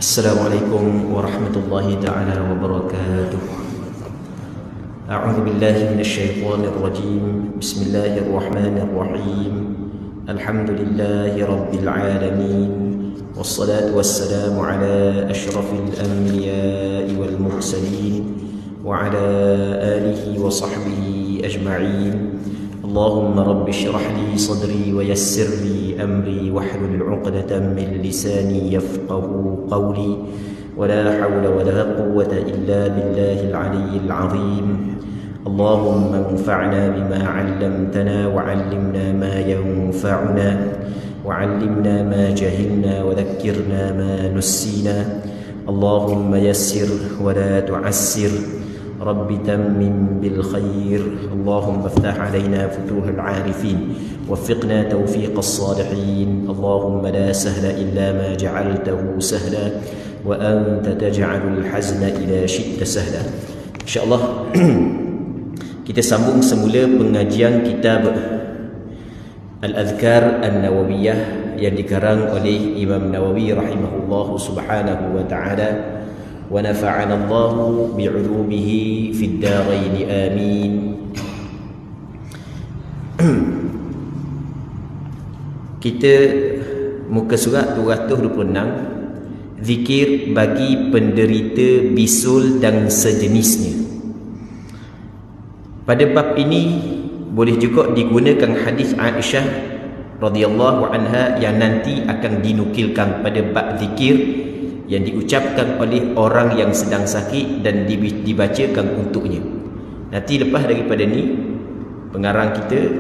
Assalamualaikum warahmatullahi ta'ala wabarakatuh. A'udzu billahi minasyaitonir rajim. Bismillahirrahmanirrahim. Alhamdulillahi rabbil alamin. Wassalatu wassalamu ala asyrafil anbiya'i wal mursalin wa ala alihi wa sahbihi ajma'in. اللهم رب اشرح لي صدري ويسر لي أمري واحلل عقدة من لساني يفقه قولي ولا حول ولا قوة إلا بالله العلي العظيم. اللهم انفعنا بما علمتنا وعلمنا ما ينفعنا وعلمنا ما جهلنا وذكرنا ما نسينا. اللهم يسر ولا تعسر رب تمم بالخير. اللهم افتح علينا فتوح العارفين وفقنا توفيق الصالحين. اللهم لا سهل إلا ما جعلته سهلا وأنت تجعل الحزن إذا شئت سهلا. InsyaAllah kita sambung semula pengajian kitab Al-Adhkar An-Nawawiyah yang dikarang oleh Imam Nawawi rahimahullahu subhanahu wa ta'ala. ونفعنا الله بعلومه في الدارين آمين. Kita muka surat 226, zikir bagi penderita bisul dan sejenisnya. Pada bab ini boleh juga digunakan hadis Aisyah radhiyallahu anha yang nanti akan dinukilkan pada bab zikir yang diucapkan oleh orang yang sedang sakit dan dibacakan untuknya. Nanti lepas daripada ni, pengarang kita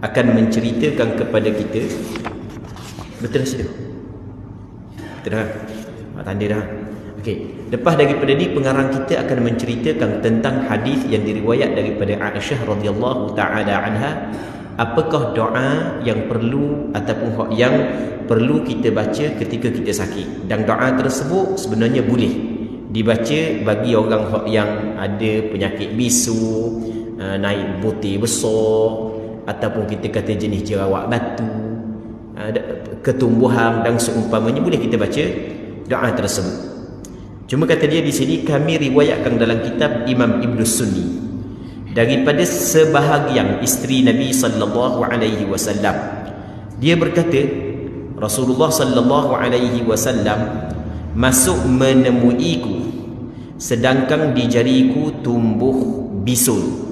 akan menceritakan kepada kita. Betul sudah? Betul dah? Tanda dah. Okey, lepas daripada ni pengarang kita akan menceritakan tentang hadis yang diriwayat daripada Aisyah radhiyallahu taala anha. Apakah doa yang perlu ataupun yang perlu kita baca ketika kita sakit, dan doa tersebut sebenarnya boleh dibaca bagi orang yang ada penyakit bisu, naik butir besar, ataupun kita kata jenis jerawat batu, ketumbuhan dan seumpamanya, boleh kita baca doa tersebut. Cuma kata dia di sini, kami riwayatkan dalam kitab Imam Ibnu Sunni daripada sebahagian isteri Nabi sallallahu alaihi wasallam. Dia berkata, Rasulullah sallallahu alaihi wasallam masuk menemuiku sedangkan di jariku tumbuh bisul.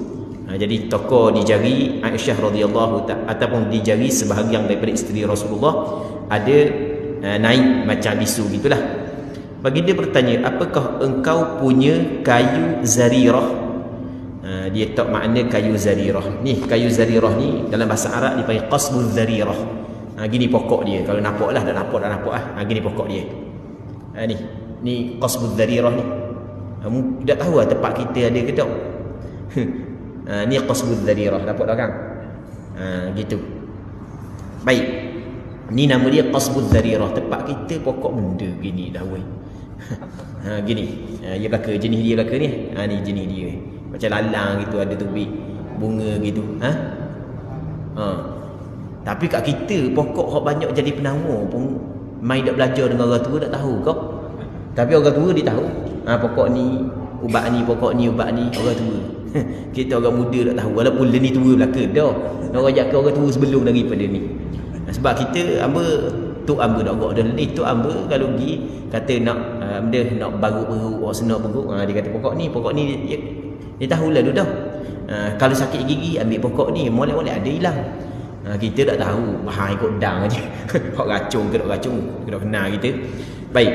Jadi toko di jari Aisyah radhiyallahu ta'ala ataupun di jari sebahagian daripada isteri Rasulullah ada naik macam bisu gitulah. Bagi dia bertanya, apakah engkau punya kayu zarirah? Dia tak makna kayu zarirah. Ni kayu zarirah ni dalam bahasa Arab dipanggil qasbul zarirah. Gini pokok dia. Kalau nampak lah, dah nampak gini pokok dia. Ni qasbul zarirah ni. Kamu tak tahu lah tempat kita ada ke tak? Ni qasbul zarirah. Nampak tak kan? Gitu. Baik. Ni nama dia qasbul zarirah. Tempat kita pokok benda gini dah weh. Gini. Dia belaka, jenis dia belaka ni. Ni jenis dia. Macam lalang gitu, ada tubik bunga gitu. Tapi kat kita pokok hok banyak jadi penawar pun mai dak belajar dengan orang tua tak tahu kau. Tapi orang tua dia tahu. Pokok ni ubat ni, pokok ni ubat ni, orang tua. Kita orang muda tak tahu, walaupun dia ni tua belaka dah. Nak ajak ke orang tua sebelum daripada ni. Sebab kita amba tu amba nak gok dah ni tu amba kalau pergi kata nak nak baruk-baruk orang senak beruk, dia kata pokok ni dia tahulah tu dah. Kalau sakit gigi ambil pokok ni, molek-molek ada hilang. Kita tak tahu, ikut dang aja. Hok racun ke tak racun, kena kenal kita. Baik.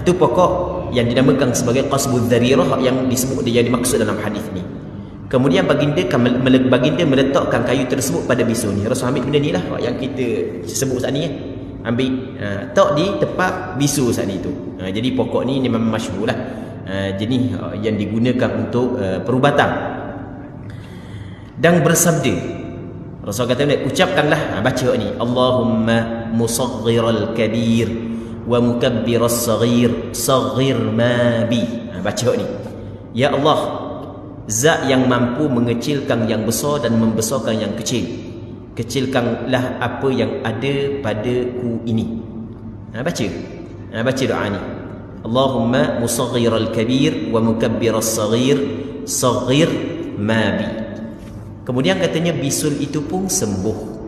Tu pokok yang dinamakan sebagai qasbul zarirah yang disebut dia dimaksud dalam hadis ni. Kemudian baginda meletakkan kayu tersebut pada bisu ni. Rasul ambil benda ni lah yang kita sebut saat ni. Ambil tak di tempat bisu saat ni tu. Jadi pokok ni memang masyhur lah. Jenis yang digunakan untuk perubatan. Dan bersabda, Rasul kata, ucapkanlah, baca ni, Allahumma musaghhiral kabir wa mukabbiras saghir saghir ma bi. Baca ni, ya Allah, zat yang mampu mengecilkan yang besar dan membesarkan yang kecil, kecilkanlah apa yang ada padaku ini. Baca doa ni. Allahumma musaghiral kabir wa mukabbiras saghir saghir ma bi. Kemudian katanya bisul itu pun sembuh.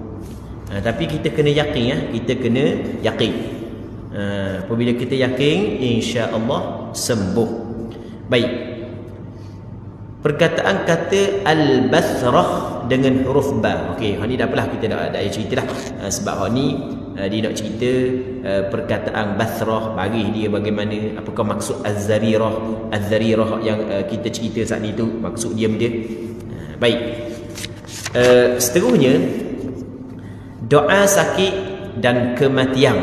Tapi kita kena yakin, kita kena yakin. Apabila kita yakin, insya-Allah sembuh. Baik. Perkataan kata al-bathrah dengan huruf ba. Okey, hak ni dah apalah kita dah cerita dah. Sebab hak ni dia nak cerita perkataan bathrah, bagi dia bagaimana, apakah maksud az-zarirah yang kita cerita saat ni tu, maksud dia. Baik. Seterusnya doa sakit dan kematian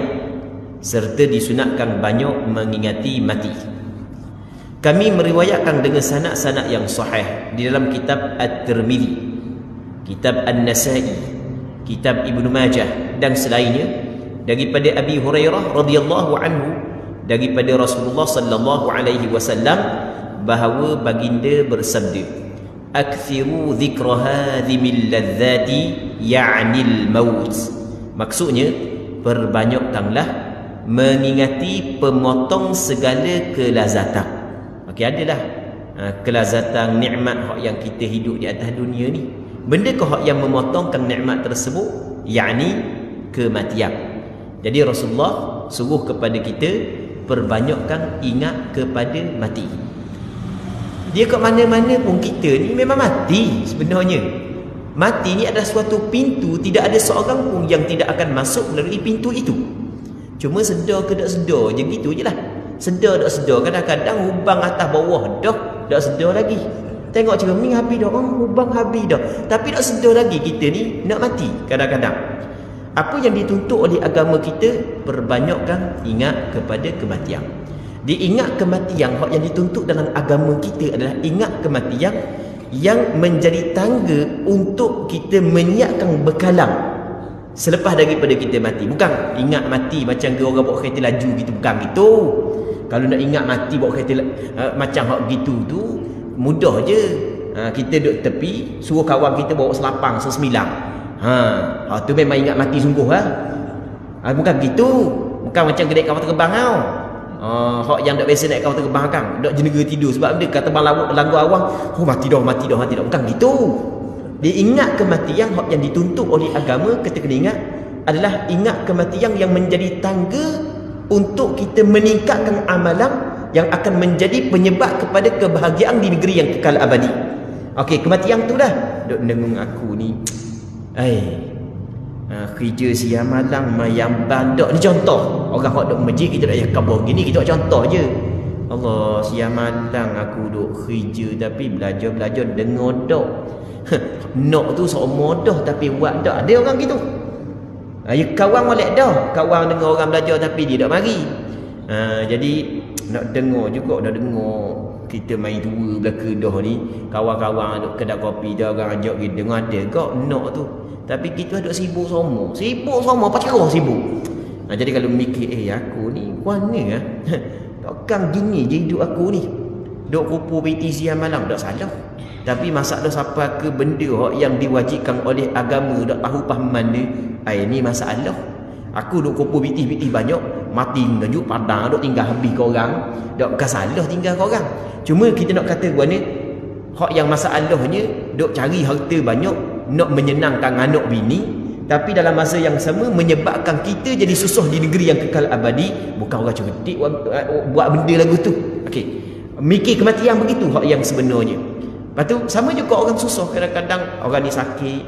serta disunatkan banyak mengingati mati. Kami meriwayatkan dengan sanad-sanad yang sahih di dalam kitab At-Tirmidzi, kitab An-Nasa'i, kitab Ibnu Majah dan selainnya daripada Abi Hurairah radhiyallahu anhu, daripada Rasulullah sallallahu alaihi wasallam bahawa baginda bersabda, "Akthiru dzikra hadhimil ladzati ya'nil maut." Maksudnya, perbanyakkanlah mengingati pemotong segala kelazatan. Okey, adalah kelazatan nikmat hak yang kita hidup di atas dunia ni. Benda ke hak yang memotongkan nikmat tersebut, yakni kematian. Jadi Rasulullah suruh kepada kita perbanyakkan ingat kepada mati. Dia kat mana-mana pun kita ni memang mati sebenarnya. Mati ni adalah suatu pintu, tidak ada seorang pun yang tidak akan masuk melalui pintu itu. Cuma sedar ke tak sedar je, gitu je lah. Sedar tak sedar, kadang-kadang hubang atas bawah dah tak sedar lagi. Tengok cermin habis dah, hubang habis dah, tapi tak sedar lagi kita ni nak mati kadang-kadang. Apa yang dituntut oleh agama kita, perbanyakkan ingat kepada kematian. Diingat kematian, hak yang dituntut dalam agama kita adalah ingat kematian yang menjadi tangga untuk kita menyiapkan bekalan selepas daripada kita mati. Bukan ingat mati macam ke orang bawa kereta laju gitu, bukan gitu. Kalau nak ingat mati bawa kereta macam hak gitu tu mudah je. Kita duduk tepi, suruh kawan kita bawa selapang sesemilang. Tu memang ingat mati sungguh lah. Bukan begitu. Bukan macam kedai kapal terbang tau. Hak yang tak biasa naik kapal terbang kan, duduk jenera tidur sebab dia kata terbang langgu awang, mati dah. Bukan gitu. Diingat kematian, hak yang dituntut oleh agama kita kena ingat adalah ingat kematian yang menjadi tangga untuk kita meningkatkan amalan yang akan menjadi penyebab kepada kebahagiaan di negeri yang kekal abadi. Okey, kematian tu dah. Duk dengung aku ni. Kerja siang malam mayang bandar ni contoh. Orang hok duk masjid kita dak yakap begini, kita contoh je. Allah, siang malam aku duk kerja tapi belajar dengar dak. Nok tu sok modah tapi buat dak. Ada orang gitu. Kawan molek dah, kawan dengar orang belajar tapi dia tak mari. Jadi nak dengar juga, dah dengar kita main tua belaka dah ni, kawan-kawan duk kedai kopi dah, orang ajak kita dengar ada kok nok tu. Tapi kita duk sibuk semua pacarah sibuk. Jadi kalau mikir aku ni mana takkan gini je hidup aku ni. Duk kupu piti siang malam tak salah. Tapi masalah siapa ke benda yang diwajibkan oleh agama tak tahu faham mana, ini masalah. Aku duk kupu piti banyak, mati ngajuk padang duk tinggal habis ke orang, tak salah tinggal ke orang. Cuma kita nak kata gua ni hak yang masalahnya duk cari harta banyak, nak menyenangkan anak bini, tapi dalam masa yang sama menyebabkan kita jadi susah di negeri yang kekal abadi. Bukan orang cerdik buat benda lagu tu. Okey, mikir kematian begitu hak yang sebenarnya. Lepas tu sama juga orang susah, kadang-kadang orang ni sakit.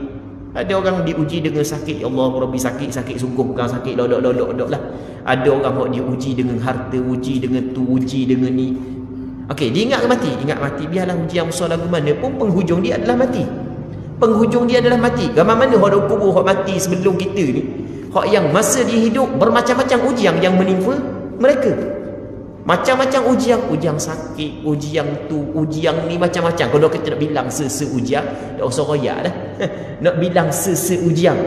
Ada orang diuji dengan sakit, ya Allah Rabbi, sakit sungguh, bukan sakit lodok lah. Ada orang hak diuji dengan harta, uji dengan tu, uji dengan ni. Okey, dia ingat mati, biarlah ujian besar lagu mana pun penghujung dia adalah mati. Gambar mana hak duk kubur hak mati sebelum kita ni, hak yang masa dia hidup bermacam-macam ujian yang menimpa mereka. Macam-macam ujian sakit, ujian tu, ujian ni macam-macam. Kalau kita nak bilang ujian, tak usah royak dah. Nak bilang ujian,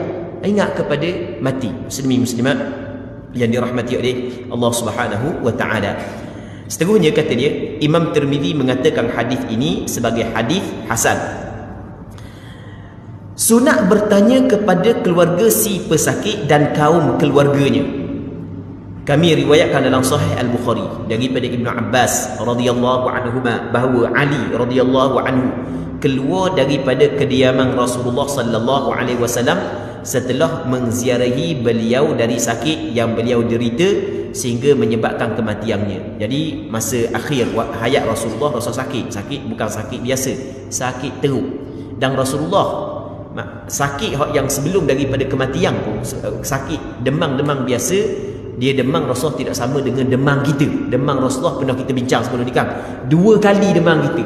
ingat kepada mati. Muslimin muslimat yang dirahmati oleh Allah Subhanahu wa taala. Seterusnya kata dia, Imam Tirmidzi mengatakan hadis ini sebagai hadis hasan. Sunat bertanya kepada keluarga si pesakit dan kaum keluarganya. Kami riwayatkan dalam Sahih Al-Bukhari daripada Ibnu Abbas radhiyallahu anhuma bahawa Ali radhiyallahu anhu keluar daripada kediaman Rasulullah sallallahu alaihi wasallam setelah mengziarahi beliau dari sakit yang beliau derita sehingga menyebabkan kematiannya. Jadi masa akhir hayat Rasulullah, Rasul sakit bukan sakit biasa, sakit teruk. Dan Rasulullah sakit yang sebelum daripada kematian pun, sakit demam biasa, dia demam Rasulullah tidak sama dengan demam kita. Demam Rasulullah pernah kita bincang sebelum ni kan, 2 kali demam kita.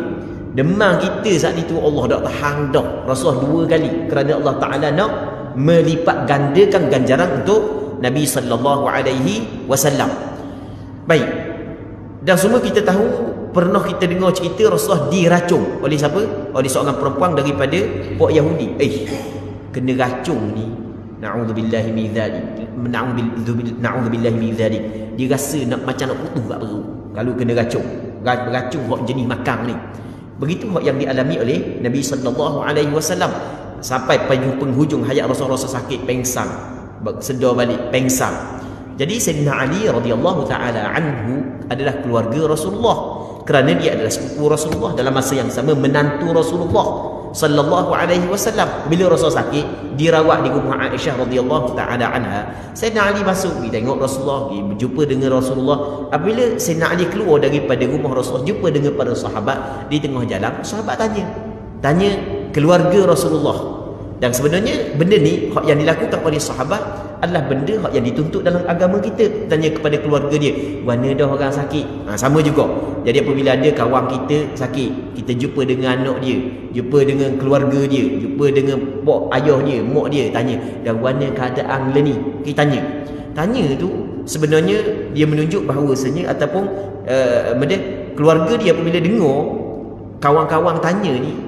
Demam kita saat itu Allah dah tahan dah Rasulullah 2 kali, kerana Allah Ta'ala nak melipat gandakan ganjaran untuk Nabi sallallahu alaihi wasallam. Baik. Dan semua kita tahu, pernah kita dengar cerita Rasulullah diracun oleh siapa? Oleh seorang perempuan daripada puak Yahudi. Kena racun ni, na'udzubillahi min dzalik. Na'udzubillahi min dzalik. Dia rasa nak macam nak putus kat perut kalau kena racun. Racun hak jenis makan ni. Begitu hak yang dialami oleh Nabi sallallahu alaihi wasallam sampai penghujung hayat Rasulullah sakit, pengsang, sedar balik, pengsang. Jadi Sayyidina Ali radhiyallahu taala anhu adalah keluarga Rasulullah, kerana dia adalah sepupu Rasulullah, dalam masa yang sama menantu Rasulullah sallallahu alaihi wasallam. Bila Rasul sakit, dirawat di rumah Aisyah radhiyallahu taala anha. Sayyidina Ali masuk, pergi tengok Rasulullah, pergi berjumpa dengan Rasulullah. Apabila Sayyidina Ali keluar daripada rumah Rasulullah, jumpa dengan para sahabat di tengah jalan, sahabat tanya keluarga Rasulullah. Dan sebenarnya benda ni hak yang dilakukan oleh sahabat adalah benda hak yang dituntut dalam agama kita. Tanya kepada keluarga dia, mana dah orang sakit? Sama juga. Jadi apabila ada kawan kita sakit, kita jumpa dengan anak dia, jumpa dengan keluarga dia, jumpa dengan ayah dia, mak dia, tanya, dan mana keadaan le ni? Kita tanya tu sebenarnya dia menunjuk bahawasanya ataupun keluarga dia apabila dengar kawan-kawan tanya ni,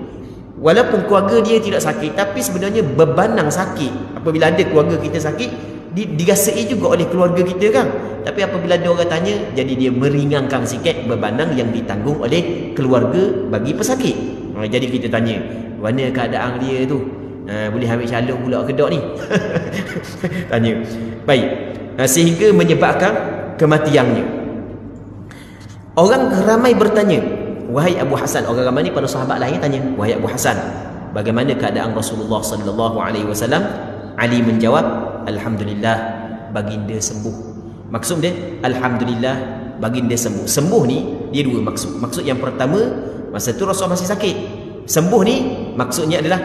walaupun keluarga dia tidak sakit, tapi sebenarnya bebanang sakit. Apabila ada keluarga kita sakit, dirasai juga oleh keluarga kita kan. Tapi apabila ada orang tanya, jadi dia meringankan sikit bebanang yang ditanggung oleh keluarga bagi pesakit. Jadi kita tanya, mana keadaan dia tu? Boleh ambil calon pula kedok ni. Tanya. Baik. Sehingga menyebabkan kematiannya. Orang ramai bertanya, wahai Abu Hasan, orang ramai ni pada sahabat lain tanya, wahai Abu Hasan, bagaimana keadaan Rasulullah sallallahu alaihi wasallam? Ali menjawab, alhamdulillah, baginda sembuh. Maksud dia, alhamdulillah, baginda sembuh. Sembuh ni dia 2 maksud. Maksud yang pertama, masa tu Rasul masih sakit. Sembuh ni maksudnya adalah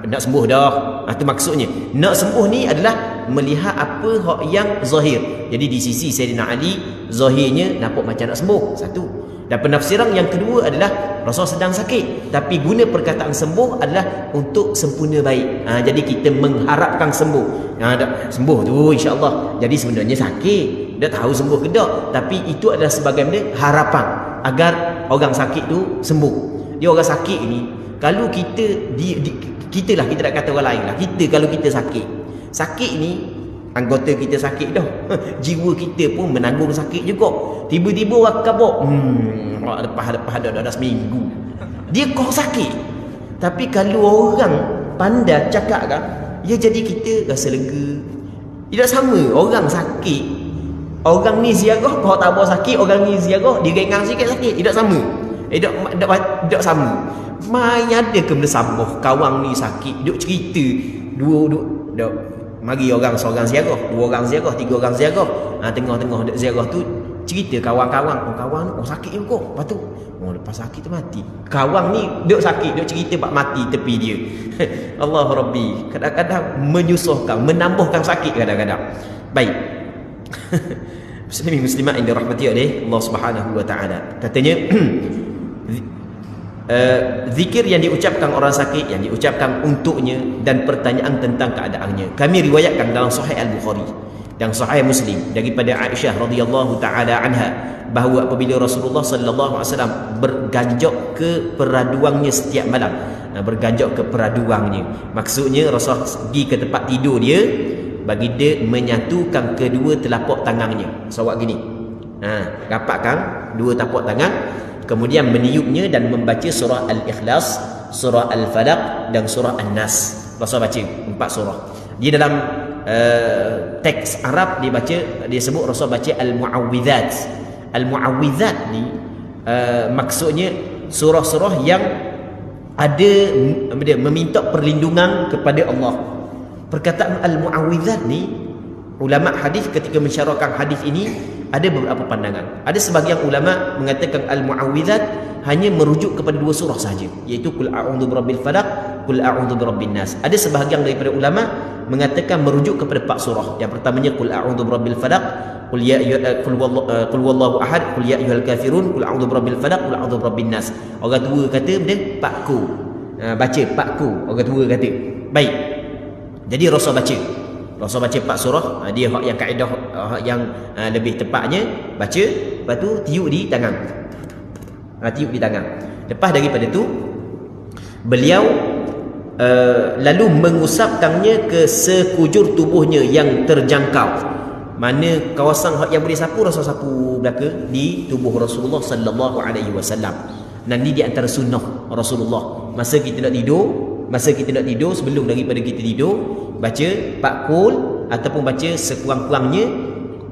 nak sembuh dah. Itu maksudnya. Nak sembuh ni adalah melihat apa hak yang zahir. Jadi di sisi Sayyidina Ali, zahirnya nampak macam nak sembuh. Satu. Dan penafsiran yang kedua adalah Rasul sedang sakit, tapi guna perkataan sembuh adalah untuk sempurna baik. Jadi kita mengharapkan sembuh. Sembuh tu insya-Allah. Jadi sebenarnya sakit, dah tahu sembuh ke tak, tapi itu adalah sebagai harapan agar orang sakit tu sembuh. Dia orang sakit ni, kalau kita kita nak kata orang lain lah. Kita kalau kita sakit ni, anggota kita sakit dah, jiwa kita pun menanggung sakit juga. Tiba-tiba orang khabar, lepas dah seminggu dia kau sakit. Tapi kalau orang pandai cakap kan, ya jadi kita rasa lega. Tidak sama. Orang sakit, orang ni ziarah kau tak apa sakit, orang ni ziarah dia gengang sikit sakit. Tidak sama. Tak sama. Mai ada ke bersambung kawan ni sakit, duk cerita, duk mari orang seorang ziarah, 2 orang ziarah, 3 orang ziarah. Tengah-tengah dek ziarah tu cerita kawan-kawan, kawan sakit juga. Lepas tu, lepas sakit tu mati. Kawan ni duk sakit, duk cerita bab mati tepi dia. Allah Rabbi, kadang-kadang menyusahkan, menambahkan sakit kadang-kadang. Baik. Muslimin muslimat yang dirahmati oleh Allah Subhanahu wa taala. Katanya zikir yang diucapkan orang sakit, yang diucapkan untuknya, dan pertanyaan tentang keadaannya. Kami riwayatkan dalam Sahih Al-Bukhari dan Sahih Muslim daripada Aisyah radhiyallahu taala anha bahawa apabila Rasulullah sallallahu alaihi wasallam berganjak ke peraduannya setiap malam, berganjak ke peraduannya, maksudnya Rasul pergi ke tempat tidur dia, bagi dia menyatukan kedua telapak tangannya. Sawak gini. Rapatkan 2 tapak tangan, kemudian meniupnya dan membaca surah Al-Ikhlas, surah Al-Falaq dan surah An-Nas. Rasul baca 4 surah. Di dalam teks Arab dia sebut Rasul baca al-muawwidzat. Al-muawwidzat ni maksudnya surah-surah yang ada meminta perlindungan kepada Allah. Perkataan al-muawwidzat ni, ulama hadis ketika mensyarahkan hadis ini ada beberapa pandangan. Ada sebahagian ulama mengatakan al-muawwidzat hanya merujuk kepada 2 surah sahaja, iaitu qul a'udzu birabbil falaq, qul a'udzu birabbin nas. Ada sebahagian daripada ulama mengatakan merujuk kepada 4 surah. Yang pertamanya qul a'udzu birabbil falaq, qul ya qul wallahu ahad, qul ya ayyuhal kafirun, qul a'udzu birabbil falaq, qul a'udzu birabbin nas. Orang tua kata benda pakku. Baca pakku, orang tua kata. Baik. Jadi Rasul baca 4 surah. Dia hak yang kaedah yang lebih tepatnya baca, lepas tu tiup di tangan. Tiup di tangan. Lepas daripada tu beliau lalu mengusapkannya ke sekujur tubuhnya yang terjangkau. Mana kawasan yang boleh sapu, Rasul sapu belaka di tubuh Rasulullah sallallahu alaihi wasallam. Dan ini di antara sunnah Rasulullah. Masa kita nak tidur, sebelum daripada kita tidur, baca pakul ataupun baca sekurang-kurangnya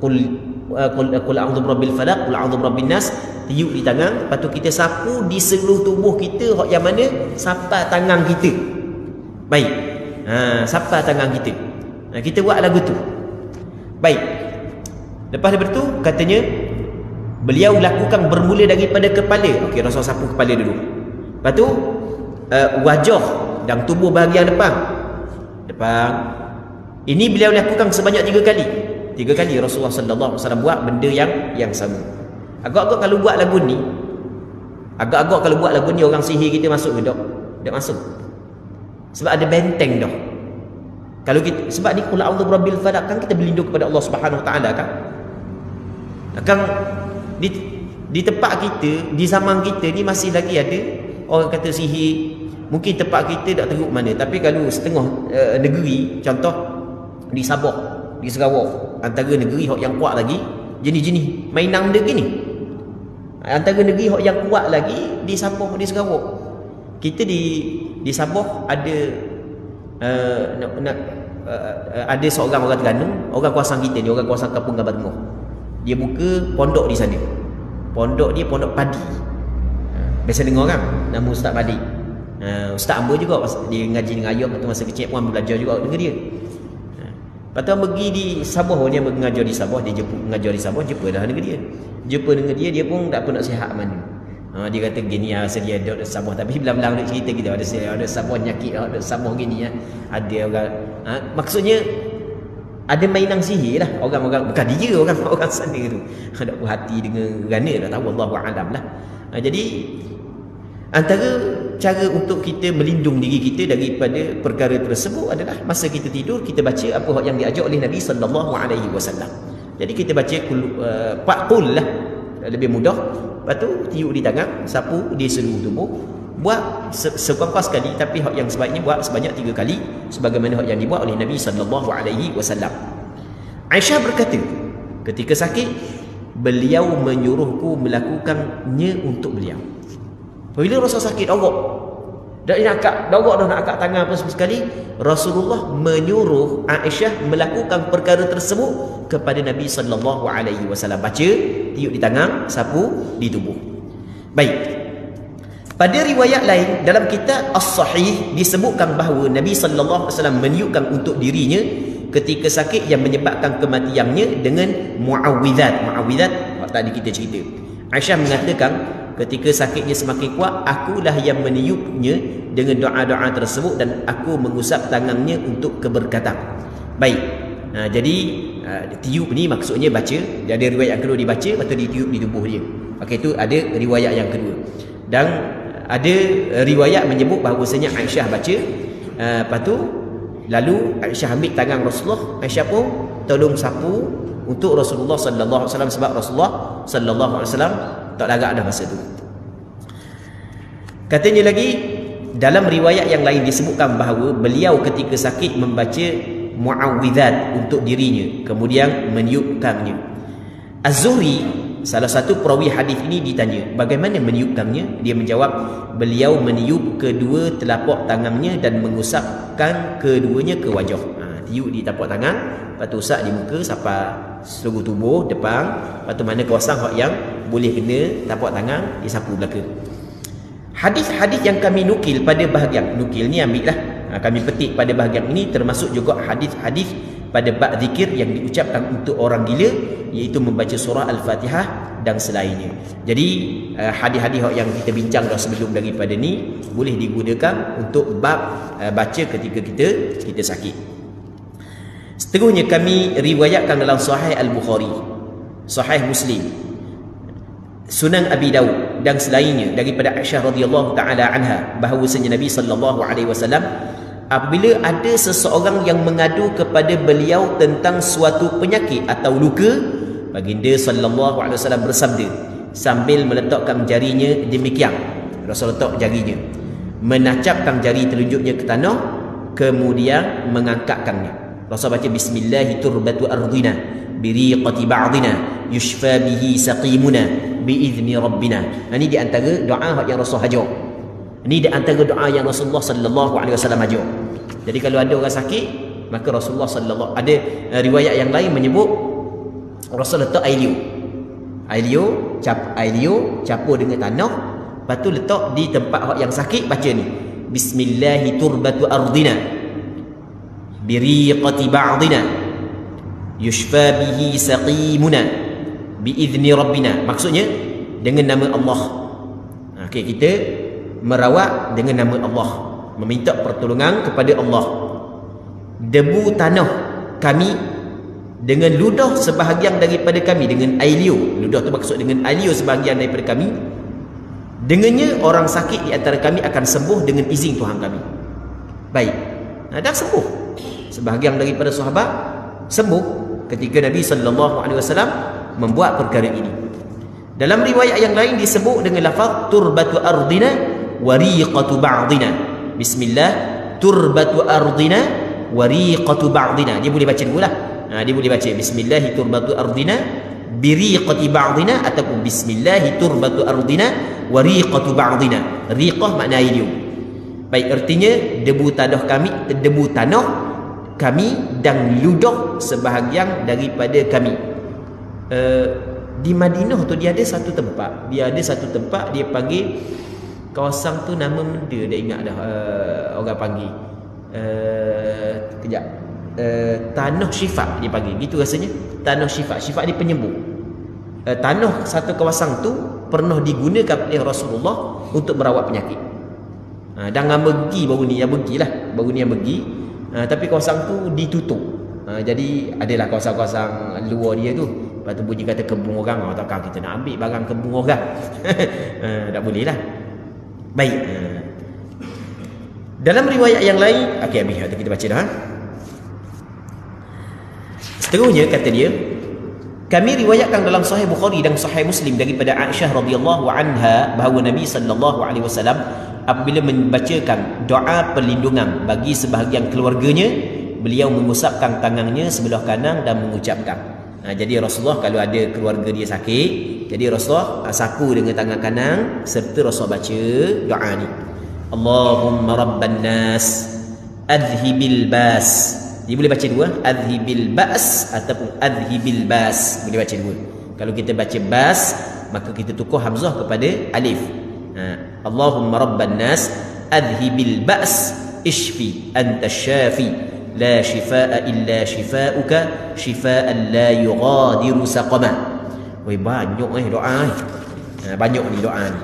qul a'udzu birabbil falaq, qul a'udzu birabbin nas, tiup di tangan. Lepas tu kita sapu di seluruh tubuh kita, hak yang mana sapat tangan kita. Baik. Sapat tangan kita. Kita buat lagu tu. Baik. Lepas daripada tu katanya beliau lakukan bermula daripada kepala. Okey, Rasul sapu kepala dulu. Lepas tu wajah dan tubuh bahagian depan. Ini beliau lakukan sebanyak 3 kali. 3 kali Rasulullah sallallahu alaihi wasallam buat benda yang sama. Agak-agak kalau buat lagu ni orang sihir kita masuk ke tak? Tak masuk. Sebab ada benteng dah. Kalau kita, sebab ni qul a'udzu birabbil falaq kan kita berlindung kepada Allah Subhanahu wa taala kan. Kan di tempat kita, di zaman kita ni masih lagi ada orang kata sihir. Mungkin tempat kita tak teruk mana, tapi kalau setengah negeri, contoh di Sabah, di Sarawak, antara negeri yang kuat lagi, jenis-jenis mainan dia gini. Antara negeri yang kuat lagi di Sabah, di Sarawak. Kita di Sabah ada ada seorang orang Terengganu, orang kawasan kita ni, orang kawasan Kampung Gambang Tengah. Dia buka pondok di sana. Pondok dia pondok padi. Biasa dengar kan nama Ustaz Malik. Ustaz Amba juga dia ngaji dengan ayah waktu masa kecil pun belajar juga dengan dia. Lepas tu pergi di Sabah, dia mengajar di Sabah, dia mengajar di Sabah, jumpa dah dengan dia. Jumpa dengan dia pun tak pernah sihat mana. Dia kata gini dia ada Sabah, tapi belang-belang dia cerita kita ada Sabah nyakit, ada Sabah gini ada orang maksudnya ada mainan sihir lah orang-orang, bukan dia orang sana tu. Ada puas hati dengan rana dah tahu, Allahu a'lam lah. Jadi antara cara untuk kita melindung diri kita daripada perkara tersebut adalah masa kita tidur kita baca apa yang diajar oleh Nabi sallallahu alaihi wasallam. Jadi kita baca qul lah, lebih mudah. Lepas tu tiup di tangan, sapu di seluruh tubuh. Buat sekurang-kurang sekali, tapi hak yang sebaiknya buat sebanyak 3 kali sebagaimana hak yang dibuat oleh Nabi sallallahu alaihi wasallam. Aisyah berkata, ketika sakit beliau menyuruhku melakukannya untuk beliau. Bila Rasul sakit dogok, dah nak angkat tangan apa sekali, Rasulullah menyuruh Aisyah melakukan perkara tersebut kepada Nabi sallallahu alaihi wasallam. Baca, tiup di tangan, sapu di tubuh. Baik. Pada riwayat lain dalam kitab As-Sahih disebutkan bahawa Nabi sallallahu alaihi wasallam meniupkan untuk dirinya ketika sakit yang menyebabkan kematiannya dengan muawwidzat. Muawwidzat tadi kita cerita. Aisyah mengatakan ketika sakitnya semakin kuat, akulah yang meniupnya dengan doa-doa tersebut dan aku mengusap tangannya untuk keberkatan. Baik. Jadi tiup ni maksudnya baca. Dia ada riwayat yang kedua dibaca, lepas tu ditiup di tubuh dia. Okey, itu ada riwayat yang kedua. Dan ada riwayat menyebut bahawasanya Aisyah baca, lepas tu lalu Aisyah ambil tangan Rasulullah, Aisyah pun tolong sapu untuk Rasulullah sallallahu alaihi wasallam, sebab Rasulullah sallallahu alaihi wasallam tak larat dah masa tu. Katanya lagi dalam riwayat yang lain disebutkan bahawa beliau ketika sakit membaca muawwidzat untuk dirinya kemudian meniupkannya. Az-Zuhri, salah satu perawi hadis ini, ditanya bagaimana meniupkannya. Dia menjawab beliau meniup kedua telapak tangannya dan mengusapkan keduanya ke wajah. tiup di tapak tangan, lepas tu usap di muka sampai seluruh tubuh depan, lepas tu mana kawasan yang boleh kena tapak tangan disapu belaka. Hadis-hadis yang kami nukil pada bahagian nukil ni ambil lah, kami petik pada bahagian ini, termasuk juga hadis-hadis pada bab zikir yang diucapkan untuk orang gila, iaitu membaca surah Al-Fatihah dan selainnya. Jadi hadis-hadis yang kita bincang dah sebelum daripada ni boleh digunakan untuk bab baca ketika kita sakit. Seterusnya kami riwayatkan dalam Sahih Al-Bukhari, Sahih Muslim, Sunan Abi Daud dan selainnya daripada Aisyah radhiyallahu taala anha, bahawasanya Nabi sallallahu alaihi wasallam apabila ada seseorang yang mengadu kepada beliau tentang suatu penyakit atau luka, baginda sallallahu alaihi wasallam bersabda sambil meletakkan jarinya demikian. Rasul letak jarinya, menancapkan jari telunjuknya ke tanah, kemudian mengangkatkannya. Rasul baca bismillahi turbatu ardina biriqati ba'dina yushfa bihi saqimuna biizni rabbina. Ini di antara doa yang Rasul ajar. Ini di antara doa yang Rasulullah sallallahu alaihi wasallam ajar. Jadi kalau ada orang sakit, maka Rasulullah sallallahu, ada riwayat yang lain menyebut Rasul letak air liur capur dengan tanah, lepas tu letak di tempat yang sakit, baca ni bismillahi turbatu ardina biriqati ba'dina yushfa bihi saqimuna biizni rabbina. Maksudnya dengan nama Allah. Okey, kita merawat dengan nama Allah, meminta pertolongan kepada Allah. Debu tanah kami dengan ludah sebahagian daripada kami dengan air liur. Ludah tu maksud dengan air liur sebahagian daripada kami. Dengannya orang sakit di antara kami akan sembuh dengan izin Tuhan kami. Baik, dah sembuh. Sebahagian daripada sahabat sembuh ketika Nabi sallallahu alaihi wasallam membuat perkara ini. Dalam riwayat yang lain disebut dengan lafaz turbatu ardina wariqatu ba'dina. Bismillah turbatu ardina wariqatu ba'dina. Dia boleh baca dulu lah. Dia boleh baca bismillahi turbatu ardina biriqati ba'dina ataupun bismillahi turbatu ardina wariqatu ba'dina. Riqah makna air liur. Baik, artinya debu tanah kami dan ludah sebahagian daripada kami. Di Madinah tu dia ada satu tempat, dia panggil kawasan tu, nama benda dah ingat dah, orang panggil kejap, Tanah Syifa dia panggil gitu rasanya. Tanah Syifa dia penyembuh. Tanah satu kawasan tu pernah digunakan oleh Rasulullah untuk merawat penyakit. Dan pergi baru ni yang pergi, tapi kawasan tu ditutup. Jadi adalah kawasan-kawasan luar dia tu. Lepas tu bunyi kata kebun orang, takkan kita nak ambil barang kebun orang. Tak boleh lah. Baik. Dalam riwayat yang lain, okey, habis kita baca dah. Seterusnya kata dia, kami riwayatkan dalam Sahih Bukhari dan Sahih Muslim daripada Aisyah radhiyallahu anha bahawa Nabi sallallahu alaihi wasallam apabila membacakan doa perlindungan bagi sebahagian keluarganya, beliau mengusapkan tangannya sebelah kanan dan mengucapkan. Jadi Rasulullah kalau ada keluarga dia sakit, jadi Rasulullah sapu dengan tangan kanan serta Rasulullah baca doa ni. Allahumma rabban nas adhibil bas. Dia boleh baca dua, adhibil ba's ataupun adhibil bas. Boleh baca dua. Kalau kita baca bas, maka kita tukar hamzah kepada alif. Allahumma rabban nas adhibil ba's ishfi anta syafi la shifaa illa shifaa'uka shifaa'an la yughadiru saqama. Weh, banyak doa ni. Banyak ni doa ni.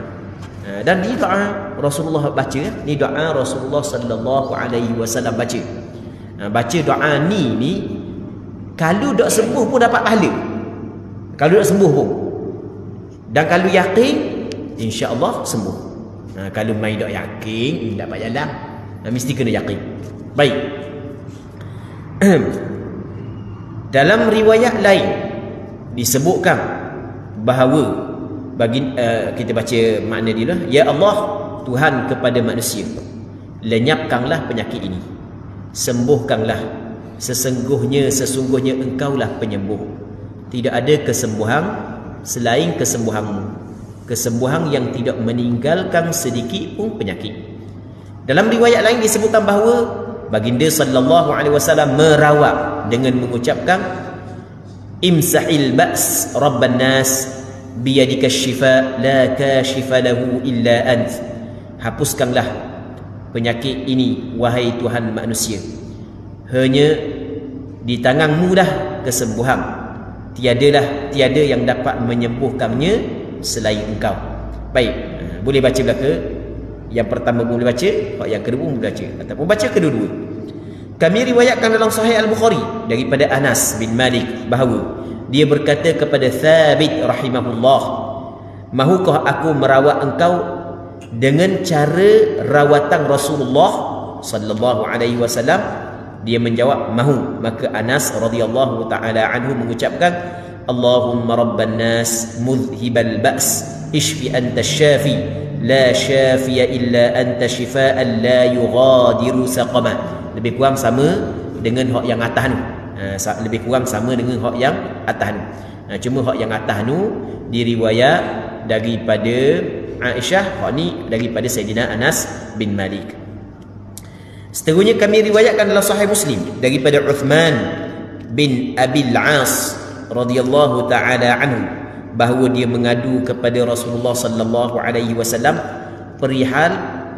Dan ni doa Rasulullah baca, ni doa Rasulullah sallallahu alaihi wasallam baca. Baca doa ni kalau tak sembuh pun dapat pahala. Kalau tak sembuh pun. Dan kalau yakin, insya-Allah sembuh. Kalau mai tak yakin, dapat jalan. Mesti kena yakin. Baik. Dalam riwayat lain disebutkan bahawa kita baca makna dia lah. Ya Allah, Tuhan kepada manusia, lenyapkanlah penyakit ini. Sembuhkanlah, sesungguhnya engkaulah penyembuh. Tidak ada kesembuhan selain kesembuhanmu, kesembuhan yang tidak meninggalkan sedikit pun penyakit. Dalam riwayat lain disebutkan bahawa baginda sallallahu alaihi wasallam merawat dengan mengucapkan imsahil ba's rabban nas biyadika syifa la kashifa lahu illa ant. Hapuskanlah penyakit ini wahai Tuhan manusia, hanya di tanganmu dah kesembuhan, tiada yang dapat menyembuhkannya selain engkau. Baik, boleh baca belaka. Yang pertama boleh baca, yang kedua boleh baca, ataupun baca kedua-dua. Kami riwayatkan dalam Sahih Al-Bukhari daripada Anas bin Malik bahawa dia berkata kepada Thabit rahimahullah, mahukah aku merawat engkau dengan cara rawatan Rasulullah sallallahu alaihi wasallam? Dia menjawab mahu. Maka Anas radhiyallahu taala anhu mengucapkan, Allahumma rabban nas mudhhibal ba's ishfi anta syafi la syafiya illa anta shifaan la yughadiru saqama. Lebih kurang sama dengan hak yang atas tu. Lebih kurang sama dengan hak yang atas tu. Cuma hak yang atas tu diriwayat daripada Aisyah, hak ni daripada Sayyidina Anas bin Malik. Seterusnya kami riwayatkan dalam Sahih Muslim daripada Uthman bin Abil As radhiyallahu taala anhu bahawa dia mengadu kepada Rasulullah sallallahu alaihi wasallam perihal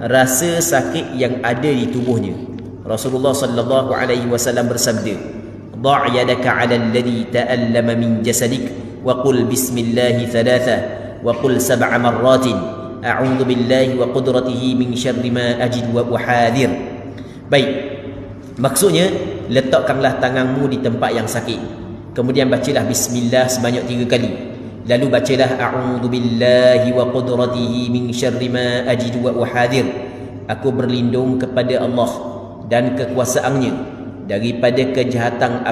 rasa sakit yang ada di tubuhnya. Rasulullah sallallahu alaihi wasallam bersabda, "Dha' yadaka 'ala alladhi ta'allama min jasadik wa qul bismillah thalatha wa qul sab'a marratin a'udzu billahi wa qudratihi min syarri ma ajid wa uhadir." Baik, maksudnya letakkanlah tanganmu di tempat yang sakit, kemudian bacalah bismillah sebanyak 3 kali, lalu bacalah a'udzu billahi wa qudratihi min syarri ma ajid wa uhadir. Aku berlindung kepada Allah dan kekuasaannya daripada kejahatan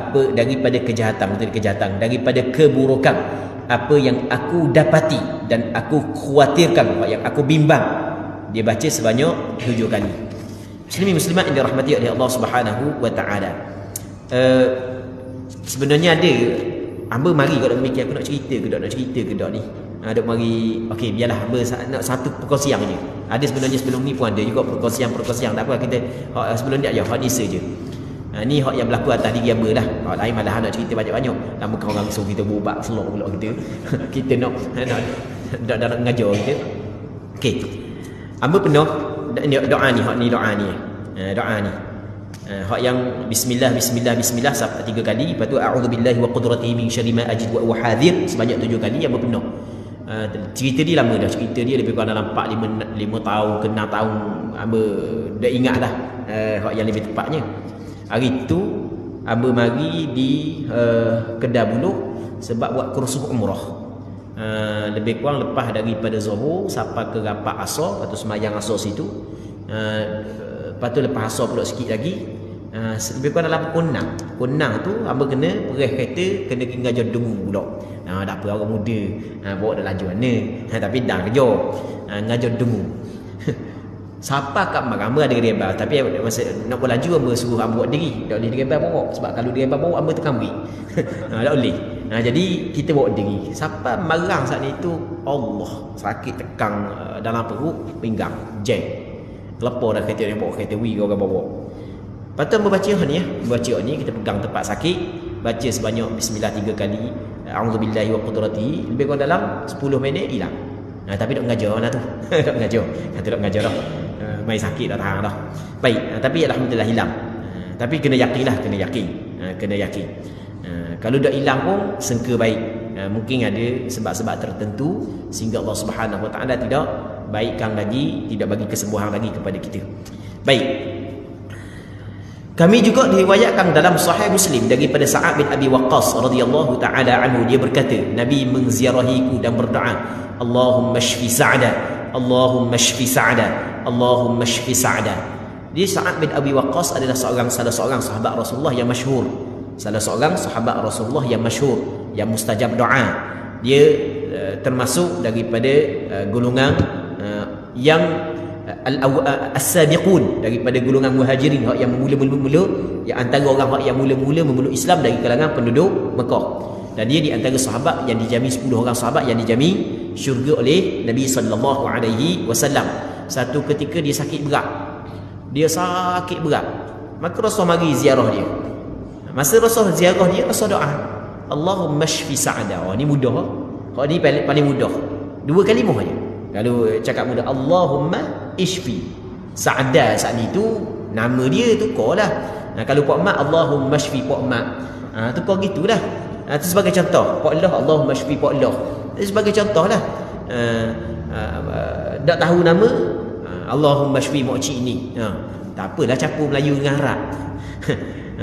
daripada keburukan apa yang aku dapati dan aku khawatirkan, yang aku bimbang. Dia baca sebanyak 7 kali. Muslimin muslimat yang dirahmati oleh Allah Subhanahu wa taala. Sebenarnya ada hamba mari kalau mikir aku nak cerita ke dak ni. Dok mari okey biarlah hamba nak satu perkongsian je. Ada sebenarnya sebelum ni pun ada juga perkongsian tak apa, kita sebelum ni ya hak ni saja. Ni hak yang berlaku atas diri hamba lah. Hak lain malah nak cerita banyak-banyak. Lama kau orang suruh kita berubat selok pula kita. Kita nak mengajar kita. Okey. Hamba penuh doa ni, hak ni doa ni. Doa ni. Hak yang bismillah sampai 3 kali, lepas tu a'udzubillahi wa qudratihi min syarri ma ajid wa uhadir sebanyak 7 kali yang berpenuh. Cerita dia lama dah, cerita dia lebih kurang dalam 4-5 tahun ke 6 tahun hamba dah ingat dah hak yang lebih tepatnya. Hari tu hamba mari di Kedah Buluh sebab buat kursus umrah. Lebih kurang lepas daripada Zuhur sampai ke rapat Asar, lepas tu sembahyang Asar situ. Lepas tu lepas Asar pula sikit lagi, lebih kurang dalam pukul 6 tu hamba kena perih kereta, kena pergi ngajar dengu pula. Tak apa, orang muda bawa dah laju mana, tapi dah kerja ngajar dengu. Siapa kat hamba ada driver, tapi masa nak buat laju hamba suruh hamba buat diri, tak boleh driver bawa, sebab kalau driver bawa hamba tekan brake. Tak boleh. Jadi kita bawa diri. Siapa marang saat itu, Allah sakit tekan dalam perut, pinggang jam. Kelepar dah kereta, dia bawa kereta orang bawa. Lepas tu membaca ni ya. Membaca ni kita pegang tempat sakit, baca sebanyak bismillah 3 kali, a'udzubillahi wa qudratihi, lebih kurang dalam 10 minit hilang. Tapi dok ngajar lah tu. Dok ngajar. Kata dok ngajar dah. Mai sakit dah tahan dah. Baik, tapi alhamdulillah hilang. Tapi kena yakinlah, kena yakin. Kalau dah hilang pun sangka baik. Mungkin ada sebab-sebab tertentu sehingga Allah Subhanahu wa taala tidak baikkan lagi, tidak bagi kesembuhan lagi kepada kita. Baik. Kami juga diriwayatkan dalam Sahih Muslim daripada Sa'ad bin Abi Waqqas radhiyallahu taala anhu, dia berkata, Nabi mengziarahiku dan berdoa, Allahumma shfi Sa'da, Allahumma shfi Sa'da, Allahumma shfi Sa'da. Dia Sa'ad bin Abi Waqqas adalah salah seorang sahabat Rasulullah yang masyhur. Salah seorang sahabat Rasulullah yang masyhur, yang mustajab doa. Dia termasuk daripada golongan yang as-sabiqun, daripada golongan muhajirin, hak yang mula-mula, yang antara orang hak yang mula-mula memeluk Islam dari kalangan penduduk Mekah. Dan dia di antara sahabat yang dijamin 10 orang sahabat yang dijamin syurga oleh Nabi sallallahu alaihi wasallam. Satu ketika dia sakit berat. Maka Rasul mari ziarah dia. Masa Rasul ziarah dia, Rasul doa, Allahumma shfi Sa'ada. Oh, ni mudah. Kalau ni paling mudah. 2 kalimah aja. Kalau cakap mudah, Allahumma ishfi Sa'ada. Saat ni tu nama dia tukarlah. Kalau Pak Mat, Allahumma shfi Pak Mat. Tukar gitulah. Itu sebagai contoh. Pak Allah, Allahumma shfi Pak Allah. Itu sebagai contohlah. Tak tahu nama, Allahumma shfi mak cik ni. Tak apalah campur Melayu dengan Arab.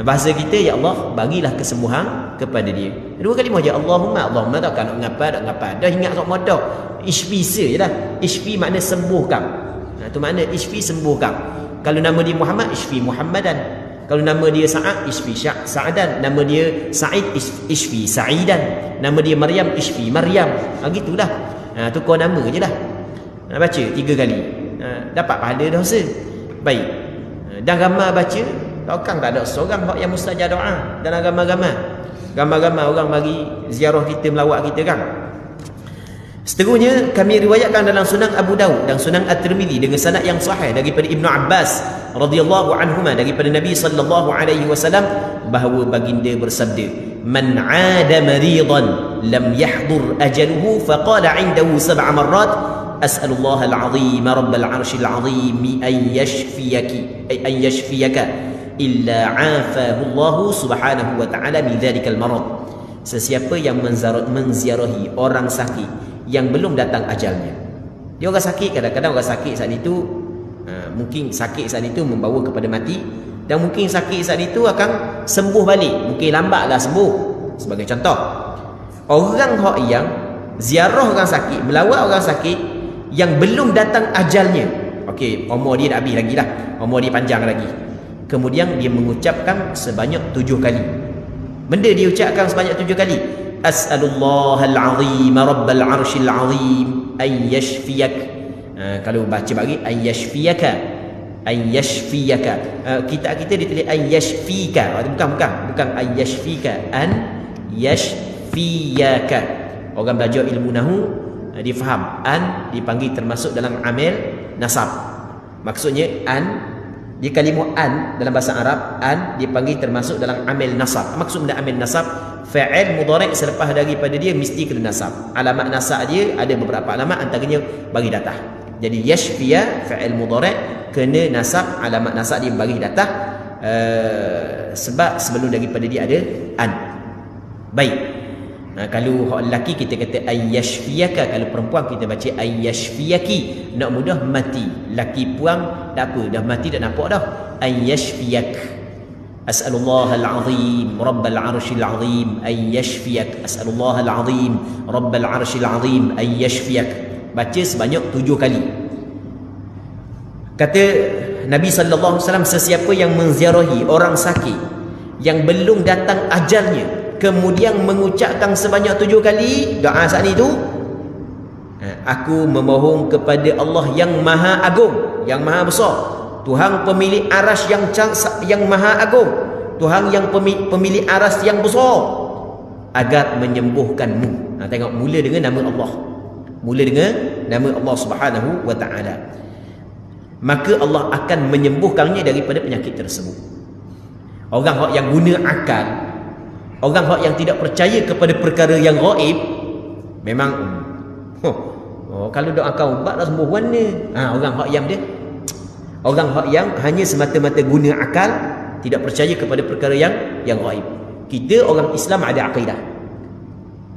Bahasa kita, ya Allah, bagilah kesembuhan kepada dia. 2 kalimah je, Allahumma. Allahumma tak nak ngapa. Dah ingat sok modah. Ishfi sajalah. Ishfi makna sembuhkan. Itu makna ishfi sembuhkan. Kalau nama dia Muhammad, ishfi Muhammadan. Kalau nama dia Sa'ad, ishfi Sa'adan. Nama dia Sa'id, ishfi Sa'idan. Nama dia Maryam, ishfi Maryam. Gitulah. Tukar nama je lah. Baca 3 kali. Dapat pahala dosa. Baik. Dan ramai baca, kan tak ada seorang yang mustajab doa dalam ramai-ramai orang mari ziarah kita, melawat kita kan. Seterusnya kami riwayatkan dalam Sunan Abu Daud dan Sunan At-Tirmizi dengan sanad yang sahih daripada Ibnu Abbas radhiyallahu anhuma, daripada Nabi sallallahu alaihi wasallam bahawa baginda bersabda, man 'ada maridan lam yahdur ajaluhu faqala 'indahu 7 marrat as'alullah al-'azim rabbal 'arsyil 'azim an yashfiyaka illa 'afahu Allah subhanahu wa ta'ala min dzalikal marad. Sesiapa yang menziarahi orang sakit yang belum datang ajalnya. Dia orang sakit, kadang-kadang orang sakit saat itu mungkin sakit saat itu membawa kepada mati, dan mungkin sakit saat itu akan sembuh balik, mungkin lambatlah sembuh. Sebagai contoh, orang yang ziarah orang sakit, melawat orang sakit yang belum datang ajalnya. Okey, umur dia dah habis lagi lah, umur dia panjang lagi. Kemudian dia mengucapkan sebanyak 7 kali. Benda dia ucapkan sebanyak 7 kali. As'alullahal 'azim rabbal 'arsyil 'azim ay yashfiyak. Kalau baca bagi ay yashfiyaka. Kita ditulis ay yashfika. Bukan ay yashfika, an yashfiyaka. Orang belajar ilmu nahwu dia faham an dipanggil termasuk dalam amil nasab. Maksudnya an, dia kalimah an dalam bahasa Arab, an dipanggil termasuk dalam amil nasab. Maksud benda amil nasab, fa'il mudhari' selepas daripada dia mesti kena nasab. Alamat nasab dia ada beberapa alamat, antaranya bagi datah. Jadi yashfiya fa'il mudhari' kena nasab, alamat nasab dia bagi datah, sebab sebelum daripada dia ada an. Baik. Kalau hak lelaki kita kata ayyashfiyaka, kalau perempuan kita baca ayyashfiyaki. Nak mudah mati. Laki puang tak apa, dah mati tak nampak dah. Ayyashfiyak. As'alullahal 'azim rabbal 'arsyil 'azim ayyashfiyak. As'alullahal 'azim rabbal 'arsyil 'azim ayyashfiyak. Baca sebanyak 7 kali. Kata Nabi sallallahu alaihi wasallam, sesiapa yang menziarahi orang sakit yang belum datang ajalnya, kemudian mengucapkan sebanyak 7 kali doa saat itu, aku memohon kepada Allah yang maha agung, yang maha besar, Tuhan pemilik aras yang maha agung, Tuhan yang pemilik aras yang besar, agar menyembuhkanmu. Tengok, mula dengan nama Allah, mula dengan nama Allah subhanahu wa ta'ala. Maka Allah akan menyembuhkannya daripada penyakit tersebut. Orang yang guna akal, orang yang tidak percaya kepada perkara yang gaib, memang kalau doakan ubat dah sembuh mana. Orang yang hanya semata-mata guna akal, tidak percaya kepada perkara yang gaib. Kita orang Islam ada akidah.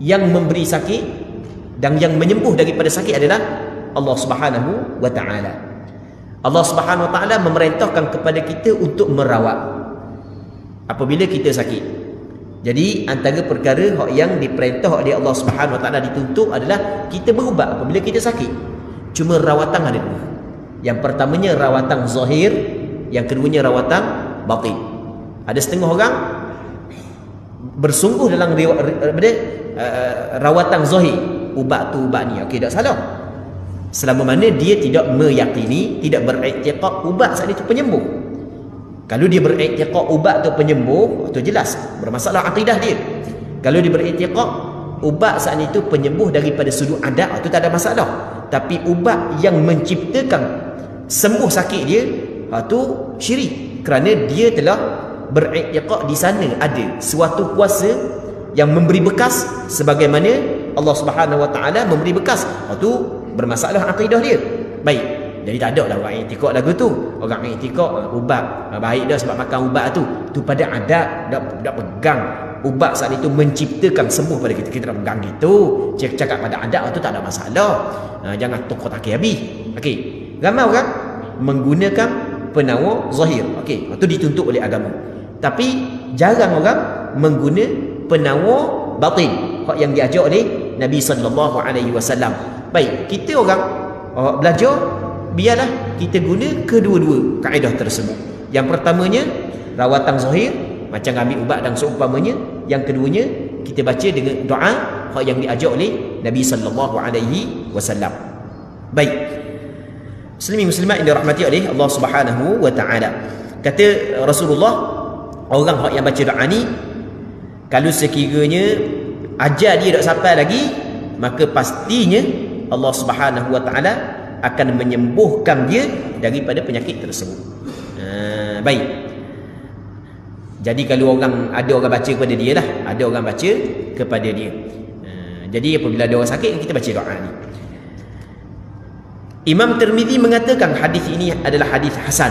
Yang memberi sakit dan yang menyembuh daripada sakit adalah Allah Subhanahu wa ta'ala. Allah Subhanahu wa ta'ala memerintahkan kepada kita untuk merawat apabila kita sakit. Jadi antara perkara yang diperintah oleh Allah Subhanahu wa ta'ala, dituntut adalah kita berubat apabila kita sakit. Cuma rawatan ada 2. Yang pertamanya rawatan zahir, yang keduanya rawatan batin. Ada setengah orang bersungguh dalam rawatan zahir, ubat tu ubat ni, okey, tak salah. Selama mana dia tidak meyakini, tidak beriktiqad ubat saat itu penyembuh. Kalau dia beriktiqad ubat tu penyembuh, itu jelas bermasalah akidah dia. Kalau dia beriktiqad ubat saat itu penyembuh daripada sudut adat, itu tak ada masalah. Tapi ubat yang menciptakan sembuh sakit dia, itu syirik. kerana dia telah beriktiqad di sana ada suatu kuasa yang memberi bekas sebagaimana Allah Subhanahu Wa Taala memberi bekas. Itu bermasalah akidah dia. Baik, jadi tak ada lah orang iktikad lagu tu. Orang iktikad ubat baik dah sebab makan ubat tu pada adat dak pegang ubat saat itu menciptakan sembuh pada kita. Kita nak pegang gitu. Cakap pada adat tu tak ada masalah. Jangan tokok takir habis. Okey. Ramai orang menggunakan penawar zahir. Okey, itu dituntut oleh agama. Tapi jarang orang mengguna penawar batin, hak yang diajar oleh Nabi sallallahu alaihi wasallam. Baik, kita orang belajar, biarlah kita guna kedua-dua kaedah tersebut. Yang pertamanya rawatan zahir, macam ambil ubat dan seumpamanya. Yang keduanya kita baca dengan doa hak yang diajar oleh Nabi sallallahu alaihi wasallam. Baik. Muslimin muslimat yang dirahmati oleh Allah Subhanahu wa taala. Kata Rasulullah, orang hak yang baca doa ni kalau sekiranya ajal dia tak sampai lagi, maka pastinya Allah Subhanahu wa taala akan menyembuhkan dia daripada penyakit tersebut. Baik. Jadi kalau ada orang baca kepada dia lah, ada orang baca kepada dia. Jadi apabila ada orang sakit, kita baca doa ni. Imam Tirmizi mengatakan hadis ini adalah hadis hasan.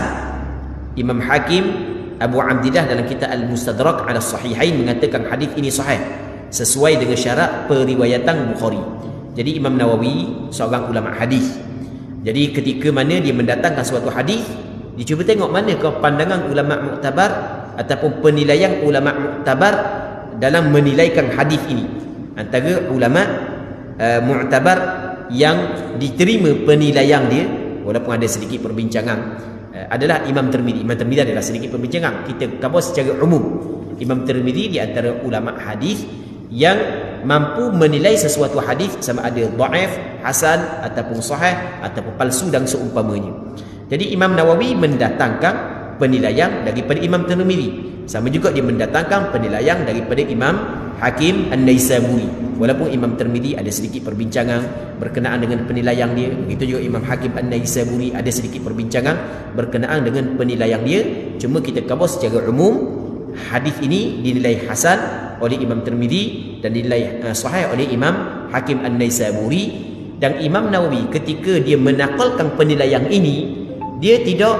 Imam Hakim Abu Abdillah dalam kitab Al-Mustadrak ala Sahihain mengatakan hadis ini sahih sesuai dengan syarat periwayatan Bukhari. Jadi Imam Nawawi seorang ulama hadis. Jadi ketika mana dia mendatangkan suatu hadis, dia cuba tengok manakah pandangan ulama muktabar ataupun penilaian ulama muktabar dalam menilaikan hadis ini. Antara ulama muktabar yang diterima penilaian dia walaupun ada sedikit perbincangan adalah Imam Tirmizi. Imam Tirmizi adalah sedikit perbincangan. Kita cover secara umum. Imam Tirmizi di antara ulama hadis yang mampu menilai sesuatu hadis sama ada dhaif, hasan ataupun sahih ataupun palsu dan seumpamanya. Jadi Imam Nawawi mendatangkan penilaian daripada Imam Tirmizi. Sama juga dia mendatangkan penilaian daripada Imam Hakim An-Naisaburi. Walaupun Imam Tirmizi ada sedikit perbincangan berkenaan dengan penilaian dia, begitu juga Imam Hakim An-Naisaburi ada sedikit perbincangan berkenaan dengan penilaian dia. Cuma kita cover secara umum, hadis ini dinilai hasan oleh Imam Tirmizi dan dinilai sahih oleh Imam Hakim An-Naisaburi. Dan Imam Nawawi ketika dia menakalkan penilaian ini, dia tidak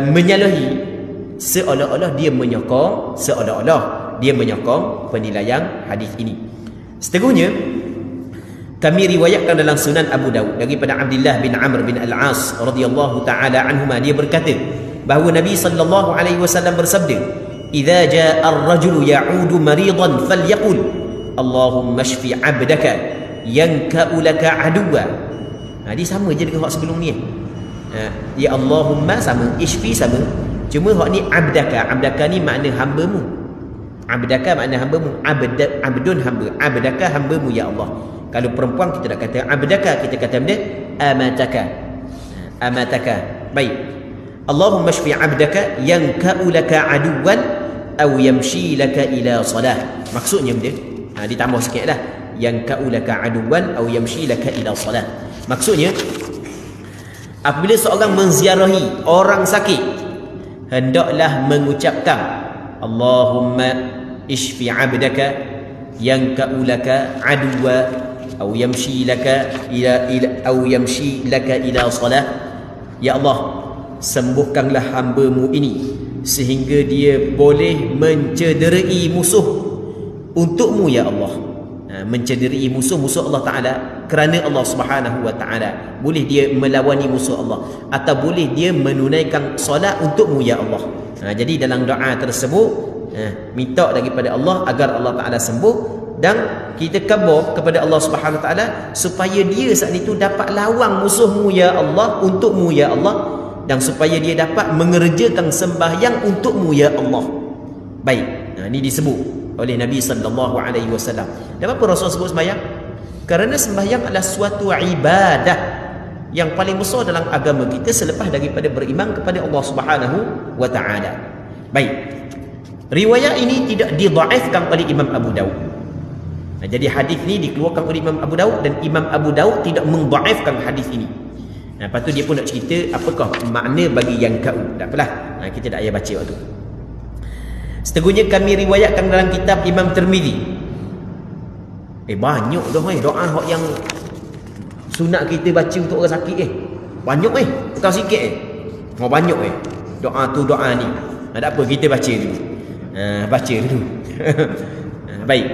menyalahi seolah-olah dia menyokong penilaian hadis ini. Seterusnya kami riwayatkan dalam Sunan Abu Dawud daripada Abdullah bin Amr bin Al-As radhiyallahu taala anhuma, dia berkata bahawa Nabi sallallahu alaihi wasallam bersabda, "Idza jaa ar-rajulu ya'udu maridan falyaqul Allahumma shfi 'abdaka yanka'u laka 'aduwa." Dia sama je dengan hak sebelum ni. Ya Allahumma sama, ishfi sama. Cuma hak ni abdaka. Abdaka ni makna hamba-Mu. Abdaka makna hamba-Mu. Abdun hamba. Abdaka hamba-Mu ya Allah. Kalau perempuan kita nak kata abdaka, kita kata benda amataka. Amataka. Baik. Allahumma shfi 'abdaka yanka'u laka 'aduwan aw yamshi laka ila salah. Maksudnya benda ditambah sikitlah. Yanka'u laka 'aduwan aw yamshi laka ila salah. Maksudnya apabila seorang menziarahi orang sakit, hendaklah mengucapkan Allahumma ishfi 'abdaka yanka'u laka 'aduwa aw yamshi laka ila salah. Ya Allah, sembuhkanlah hamba-Mu ini sehingga dia boleh mencederai musuh untuk-Mu ya Allah. Mencederai musuh-musuh Allah Ta'ala kerana Allah Subhanahu Wa Ta'ala. Boleh dia melawani musuh Allah atau boleh dia menunaikan solat untuk-Mu ya Allah. Jadi dalam doa tersebut minta daripada Allah agar Allah Ta'ala sembuh, dan kita khabar kepada Allah Subhanahu Wa Ta'ala supaya dia saat itu dapat lawan musuh-Mu ya Allah, untuk-Mu ya Allah, dan supaya dia dapat mengerjakan sembahyang untuk-Mu ya Allah. Baik, ini disebut oleh Nabi sallallahu alaihi wasallam. Dan apa Rasul sebut sembahyang? Kerana sembahyang adalah suatu ibadah yang paling besar dalam agama kita selepas daripada beriman kepada Allah Subhanahu wa taala. Baik. Riwayat ini tidak didhaifkan oleh Imam Abu Dawud. Jadi hadis ini dikeluarkan oleh Imam Abu Dawud dan Imam Abu Dawud tidak mendhaifkan hadis ini. Lepas tu dia pun nak cerita apakah makna bagi yang kau. Tak apalah, kita tak payah baca waktu. Setengahnya kami riwayatkan dalam kitab Imam Tirmizi. Banyak dah doa hak yang sunat kita baca untuk orang sakit banyak bukan sikit banyak doa tu doa ni. Tak apa, kita baca dulu. Baca dulu. Baik.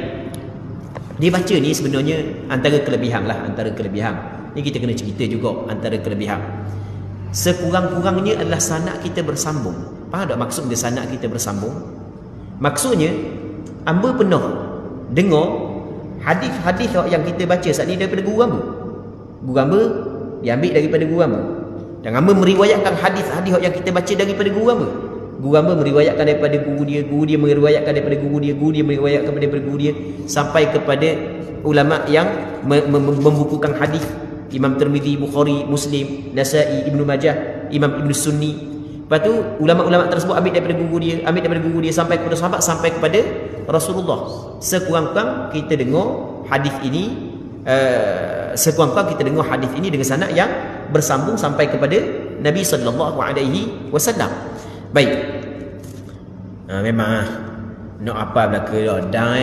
Dia baca ni sebenarnya antara kelebihan lah, antara kelebihan. Ni kita kena cerita juga antara kelebihan. Sekurang-kurangnya adalah sanak kita bersambung. Faham tak maksud dia sanak kita bersambung? Maksudnya hamba pernah dengar hadis-hadis yang kita baca saat ni daripada guru hamba. Guru hamba diambil daripada guru hamba. Dan hamba meriwayatkan hadis-hadis yang kita baca daripada guru hamba. Guru hamba meriwayatkan daripada guru dia meriwayatkan daripada guru dia meriwayatkan daripada guru dia, sampai kepada ulama yang membukukan hadis. Imam Tirmizi, Bukhari, Muslim, Nasa'i, Ibnu Majah, Imam Ibnu Sunni. Lepas tu ulama-ulama tersebut ambil daripada guru dia sampai kepada sahabat, sampai kepada Rasulullah. Sekurang-kurang kita dengar hadis ini, dengan sanad yang bersambung sampai kepada Nabi sallallahu alaihi wasallam. Baik. Memang nak apa belaka dah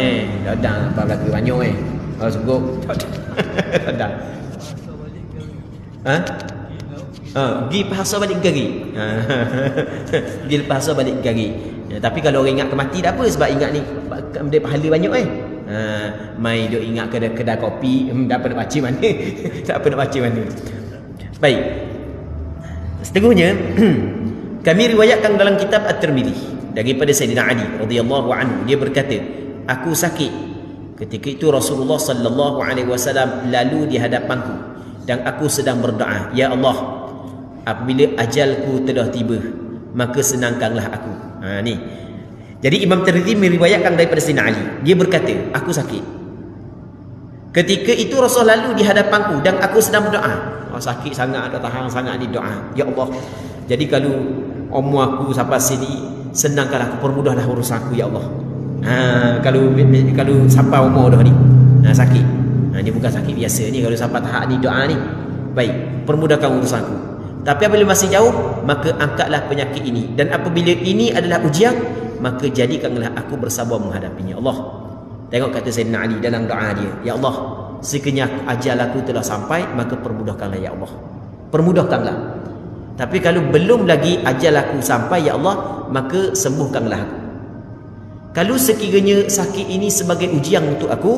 apa belaka banyak kalau sebut dah. Pergi bahasa balik gari. Pergi bahasa balik gari. Tapi kalau orang ingat kemati tak apa, sebab ingat ni dia pahala banyak mai duk ingat kedai kopi, tak apa nak baca mana. Tak apa nak baca mana. Baik. Seterusnya kami riwayatkan dalam kitab At-Tirmizi daripada Sayyidina Ali radhiyallahu anhu, dia berkata, aku sakit. Ketika itu Rasulullah sallallahu alaihi wasallam lalu di hadapanku dan aku sedang berdoa, ya Allah, apabila ajalku telah tiba, maka senangkanlah aku. Ni. Jadi Imam Tirmizi meriwayatkan daripada Sayyidina Ali, dia berkata, aku sakit. Ketika itu Rasul lalu di hadapanku dan aku sedang berdoa. Sakit sangat, ada tahan sangat di doa. Ya Allah, jadi kalau umur aku sampai sini, senangkanlah aku, permudahlah urusan aku ya Allah. Kalau sampai umur dah ni, sakit. Ni bukan sakit biasa ni, kalau sampai tahap ni doa ni. Baik, permudahkan urusan aku. Tapi apabila masih jauh, maka angkatlah penyakit ini, dan apabila ini adalah ujian, maka jadikanlah aku bersabar menghadapinya. Allah, tengok kata Sayyidina Ali dalam doa dia, ya Allah, sekiranya ajal aku telah sampai, maka permudahkanlah ya Allah, permudahkanlah. Tapi kalau belum lagi ajal aku sampai ya Allah, maka sembuhkanlah aku. Kalau sekiranya sakit ini sebagai ujian untuk aku,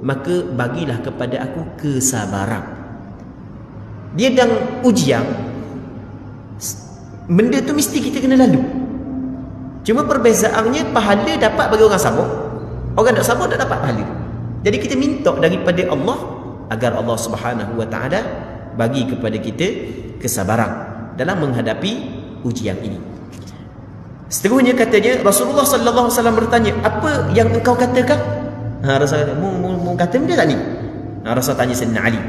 maka bagilah kepada aku kesabaran. Dia dan ujian, benda tu mesti kita kena lalu. Cuma perbezaannya pahala dapat bagi orang sabar, orang tak sabar tak dapat pahala. Jadi kita minta daripada Allah agar Allah Subhanahu wa taala bagi kepada kita kesabaran dalam menghadapi ujian ini. Seterusnya katanya Rasulullah sallallahu alaihi wasallam bertanya, apa yang engkau katakan? Rasul kata, mu kata benda tak ni? Rasul tanya Sayyidina Ali,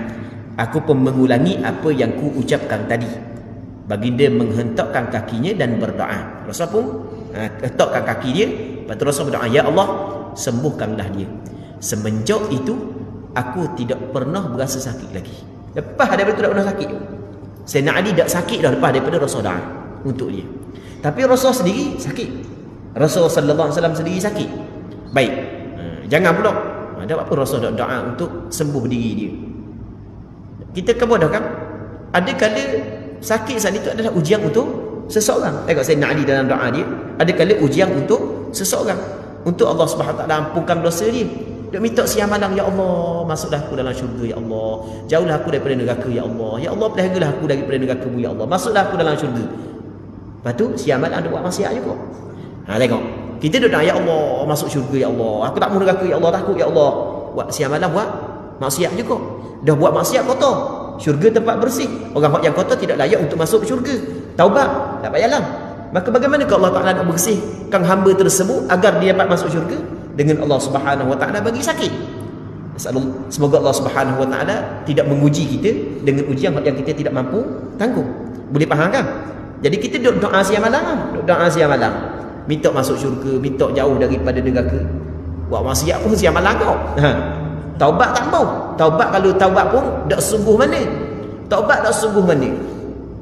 aku pun mengulangi apa yang ku ucapkan tadi. Baginda menghentakkan kakinya dan berdoa. Rasul pun hentakkan kaki dia, lepas tu Rasul berdoa, ya Allah, sembuhkanlah dia. Semenjak itu aku tidak pernah berasa sakit lagi. Lepas daripada tu tak pernah sakit. Sayyidina Ali tak sakit dah lepas daripada Rasul doa untuk dia. Tapi Rasul sendiri sakit. Rasul sallallahu alaihi wasallam sendiri sakit. Baik. Jangan pula ada apa Rasul doa untuk sembuh diri dia. Kita kemudian kan ada kala sakit saat itu adalah ujian untuk seseorang. Tengok Sayyidina Ali dalam doa dia, ada kala ujian untuk seseorang, untuk Allah Subhanahu wa taala ampunkan dosa dia. Dia minta siang malam, ya Allah, masuklah aku dalam syurga ya Allah, jauhlah aku daripada neraka ya Allah, ya Allah peliharalah aku daripada neraka-Mu ya Allah, masuklah aku dalam syurga. Lepas tu siang malam dia buat maksiat juga. Tengok, kita doa ya Allah masuk syurga ya Allah, aku tak mau neraka ya Allah, takut ya Allah. Buat siang malam buat maksiat juga. Dah buat maksiat kotor, syurga tempat bersih, orang yang kotor tidak layak untuk masuk syurga. Taubat, tak payahlah. Maka bagaimana kalau Allah Ta'ala nak bersihkan hamba tersebut agar dia dapat masuk syurga? Dengan Allah Subhanahu wa taala bagi sakit. Semoga Allah Subhanahu wa taala tidak menguji kita dengan ujian yang kita tidak mampu tanggung. Boleh faham kan? Jadi kita doa siang malam, doa siang malam, minta masuk syurga, minta jauh daripada neraka. Buat maksiat pun siang malam kau. Taubat tak mau. Taubat kalau taubat pun tak sungguh mana. Taubat tak sungguh mana.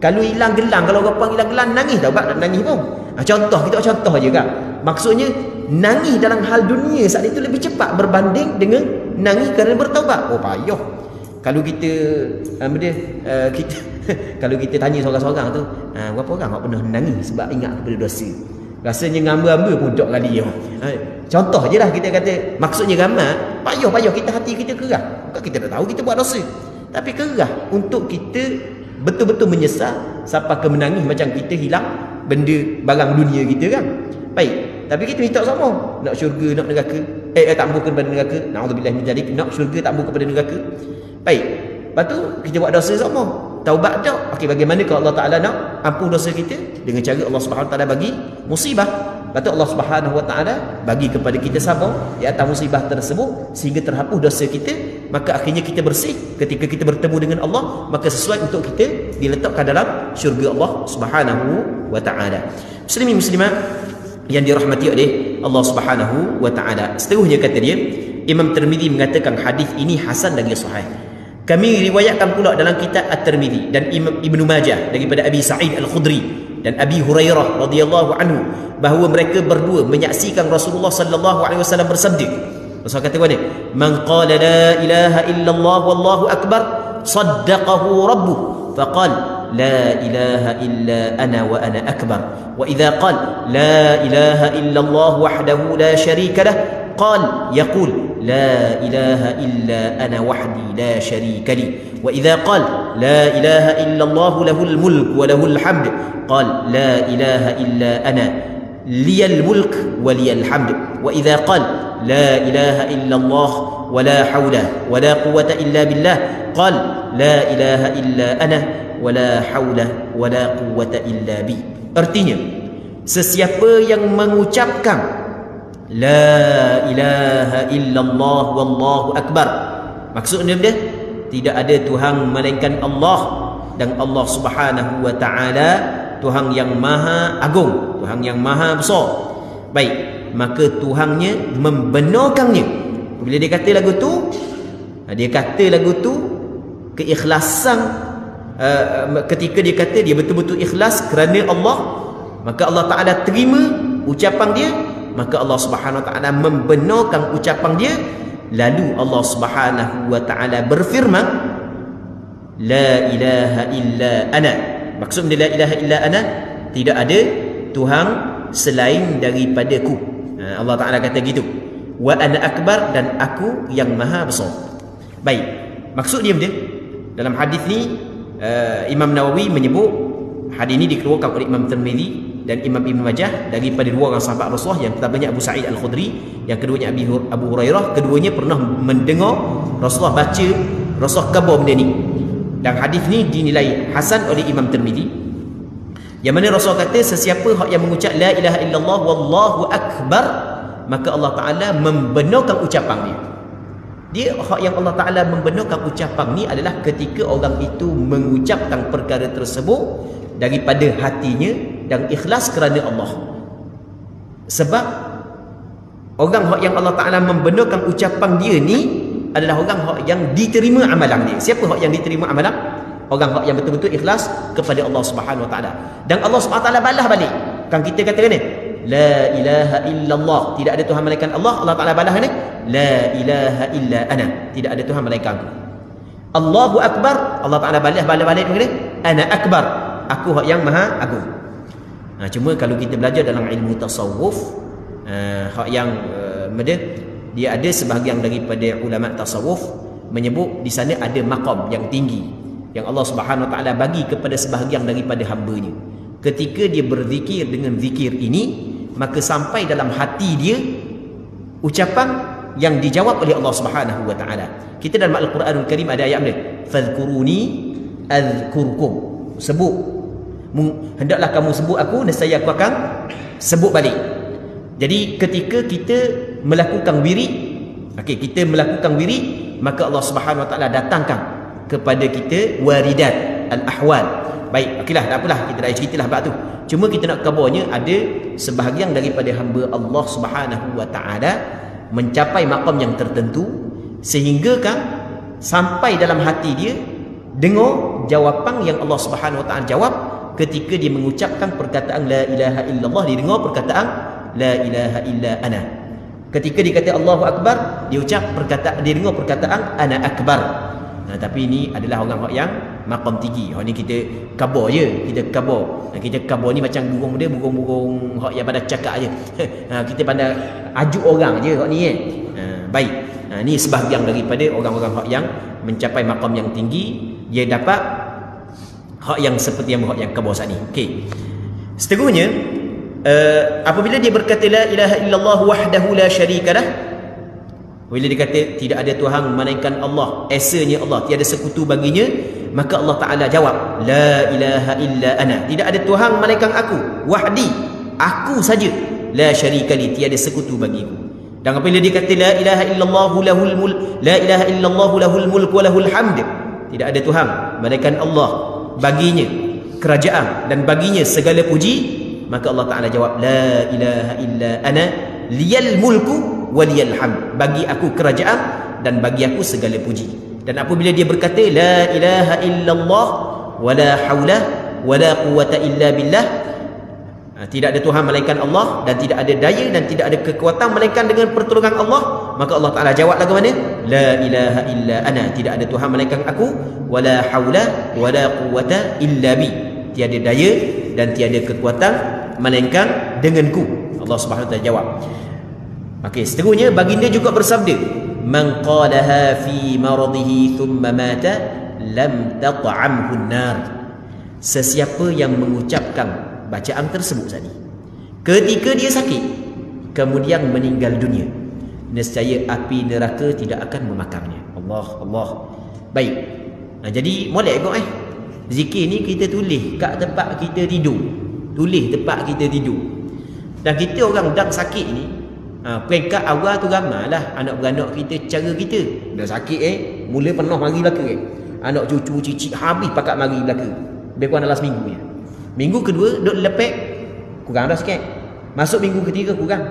Kalau hilang gelang, kalau orang hilang gelang, nangis tak tak nangis pun. Contoh, kita contoh je kan. Maksudnya, nangis dalam hal dunia saat itu lebih cepat berbanding dengan nangis kerana bertaubat. Oh, payah. Kalau kita, kita kalau kita tanya seorang-seorang tu, berapa orang yang pernah nangis sebab ingat kepada dosa? Rasanya ngamba-ngamba pun tak kali. Contoh je lah kita kata, maksudnya ramai, payah-payah kita hati kita kerah. Bukan kita tak tahu kita buat dosa. Tapi kerah untuk kita betul-betul menyesal sampai ke menangis macam kita hilang benda barang dunia kita kan. Baik, tapi kita minta sama, nak syurga, nak neraka. Tak mahu kepada neraka. Na'udzubillah min dzalik. Nak syurga, tak mahu kepada neraka. Baik. Lepas tu kita buat dosa sama. Taubat tak. Okey, bagaimana kalau Allah Taala nak ampun dosa kita? Dengan cara Allah Subhanahu Taala bagi musibah. Lepas tu Allah Subhanahu Wa Taala bagi kepada kita sabar di atas musibah tersebut sehingga terhapus dosa kita. Maka akhirnya kita bersih. Ketika kita bertemu dengan Allah, maka sesuai untuk kita diletakkan dalam syurga Allah Subhanahu Wa Taala. Muslimin muslimat yang dirahmati oleh Allah Subhanahu Wa Taala. Seterusnya kata dia, Imam Tirmizi mengatakan hadis ini hasan dan sahih. Kami riwayatkan pula dalam kitab At-Tirmizi dan Imam Ibnu Majah daripada Abi Sa'id Al-Khudri dan Abi Hurairah radhiyallahu anhu bahawa mereka berdua menyaksikan Rasulullah sallallahu alaihi wasallam bersabda. Rasul kata mana? Man qala la ilaha illallah wallahu akbar saddaqahu rabbuh faqala la ilaha illa ana wa ana akbar. Wa idza qala la ilaha illallah wahdahu la syarika lah qala yaqul لا إله إلا أنا وحدي لا شريك لي. وإذا قال لا إله إلا الله له الملك وله الحمد قال لا إله إلا أنا لي الملك ولي الحمد. وإذا قال لا إله إلا الله ولا حول ولا قوة إلا بالله قال لا إله إلا أنا ولا حول ولا قوة إلا بي. Artinya, sesiapa yang mengucapkan La ilaha illallah wallahu akbar, maksudnya dia tidak ada Tuhan melainkan Allah, dan Allah Subhanahu wa taala Tuhan yang maha agung, Tuhan yang maha besar. Baik, maka Tuhannya membenarkannya. Bila dia kata lagu tu, keikhlasan, ketika dia kata dia betul-betul ikhlas kerana Allah, maka Allah Taala terima ucapan dia. Maka Allah Subhanahu Wa Taala membenarkan ucapan dia. Lalu Allah Subhanahu Wa Taala berfirman, La ilaha illa ana. Maksudnya la ilaha illa ana, tidak ada Tuhan selain daripadaku. Allah Taala kata gitu. Wa ana akbar, dan aku yang maha besar. Baik, maksud dia dalam hadis ni, Imam Nawawi menyebut hadis ini dikeluarkan oleh Imam Tirmizi dan Imam Ibnu Majah daripada dua orang sahabat Rasulullah, yang pertamanya Abu Sa'id Al-Khudri, yang keduanya Abu Hurairah. Keduanya pernah mendengar Rasulullah baca, Rasulullah khabar benda ni. Dan hadis ni dinilai hasan oleh Imam Tirmizi, yang mana Rasulullah kata sesiapa yang mengucap la ilaha illallah wallahu akbar, maka Allah Taala membenarkan ucapan dia. Dia hak yang Allah Taala membenarkan ucapan ni adalah ketika orang itu mengucapkan perkara tersebut daripada hatinya dan ikhlas kerana Allah. Sebab orang hak yang Allah Taala membenarkan ucapan dia ni adalah orang hak yang diterima amalan dia. Siapa hak yang diterima amalan? Orang hak yang betul-betul ikhlas kepada Allah Subhanahu Wa Taala. Dan Allah Subhanahu Wa Taala balas balik. Kan kita katakan ni, la ilaha illallah, tidak ada Tuhan melainkan Allah. Allah Taala balas ni, la ilaha illa ana, tidak ada Tuhan melainkan aku. Allahu akbar, Allah Taala balas balik ni, ana akbar, aku hak yang maha agung. Cuma kalau kita belajar dalam ilmu tasawuf, hak yang dia ada sebahagian daripada ulama tasawuf menyebut di sana ada maqam yang tinggi yang Allah Subhanahu Wa Taala bagi kepada sebahagian daripada hamba-Nya. Ketika dia berzikir dengan zikir ini, maka sampai dalam hati dia ucapan yang dijawab oleh Allah Subhanahu Wa Taala. Kita dalam Al-Quranul Karim ada ayat ni, fadhkuruni azkurkum, sebut, hendaklah kamu sebut aku, nescaya aku akan sebut balik. Jadi ketika kita melakukan wirid, kita melakukan wirid, maka Allah Subhanahu Wa Taala datangkan kepada kita waridat al-ahwal. Baik, okeylah, tak apalah, kita dah ceritalah bab tu. Cuma kita nak kabarnya ada sebahagian daripada hamba Allah Subhanahu Wa Taala mencapai maqam yang tertentu sehingga kan sampai dalam hati dia dengar jawapan yang Allah Subhanahu Wa Taala jawab ketika dia mengucapkan perkataan la ilaha illallah, dia dengar perkataan la ilaha illa ana. Ketika dia kata Allahu Akbar, dia dengar perkataan ana akbar. Tapi ini adalah orang yang maqam tinggi. Hak ni kita kabar je, kita kabar. Kita kabar ni macam burung hak yang pada cakap je. Kita pandai ajuk orang je hak ni baik. Ni sebahagian daripada orang-orang hak yang mencapai maqam yang tinggi, dia dapat hak yang seperti yang hak yang kabar saat ni. Okey. Seterusnya, apabila dia berkata la ilaha illallah wahdahu la syarikalah, bila dia kata tidak ada Tuhan melainkan Allah, esanya Allah, tiada sekutu baginya, maka Allah Ta'ala jawab la ilaha illa ana, tidak ada Tuhan melainkan aku, wahdi, aku saja, la syarikali, tiada sekutu bagiku. Dan apabila dia kata la ilaha illallah lahul mulk, la ilaha illallah lahul mulk wa lahul hamd, tidak ada Tuhan melainkan Allah, baginya kerajaan dan baginya segala puji, maka Allah Ta'ala jawab la ilaha illa ana liyal mulku waliyal hamd, bagi aku kerajaan dan bagi aku segala puji. Dan apabila dia berkata la ilaha illallah wala haula wala quwwata illa billah, tidak ada Tuhan melainkan Allah dan tidak ada daya dan tidak ada kekuatan melainkan dengan pertolongan Allah, maka Allah Ta'ala jawab lagu mana? La ilaha illa ana, tidak ada Tuhan melainkan aku, wala haula wala quwwata illa bi, tiada daya dan tiada kekuatan melainkan denganku. Allah Subhanahu Wa Taala jawab. Okey, seterusnya baginda juga bersabda, man qalaha fi maradihi thumma mata lam tat'amhu an-nar, sesiapa yang mengucapkan bacaan tersebut tadi ketika dia sakit kemudian meninggal dunia, nescaya api neraka tidak akan memakannya. Allah. Baik. Jadi molek kau zikir ni kita tulis kat tempat kita tidur. Tulis tempat kita tidur. Dan kita orang dah sakit ni, peringkat awal tu ramailah anak beranak kita, cara kita dah sakit mula penuh mari belaka anak cucu cicit habis pakat mari belaka, lebih kurang dalam seminggu ya. Minggu kedua duk lepek kurang dah sikit, masuk minggu ketiga kurang,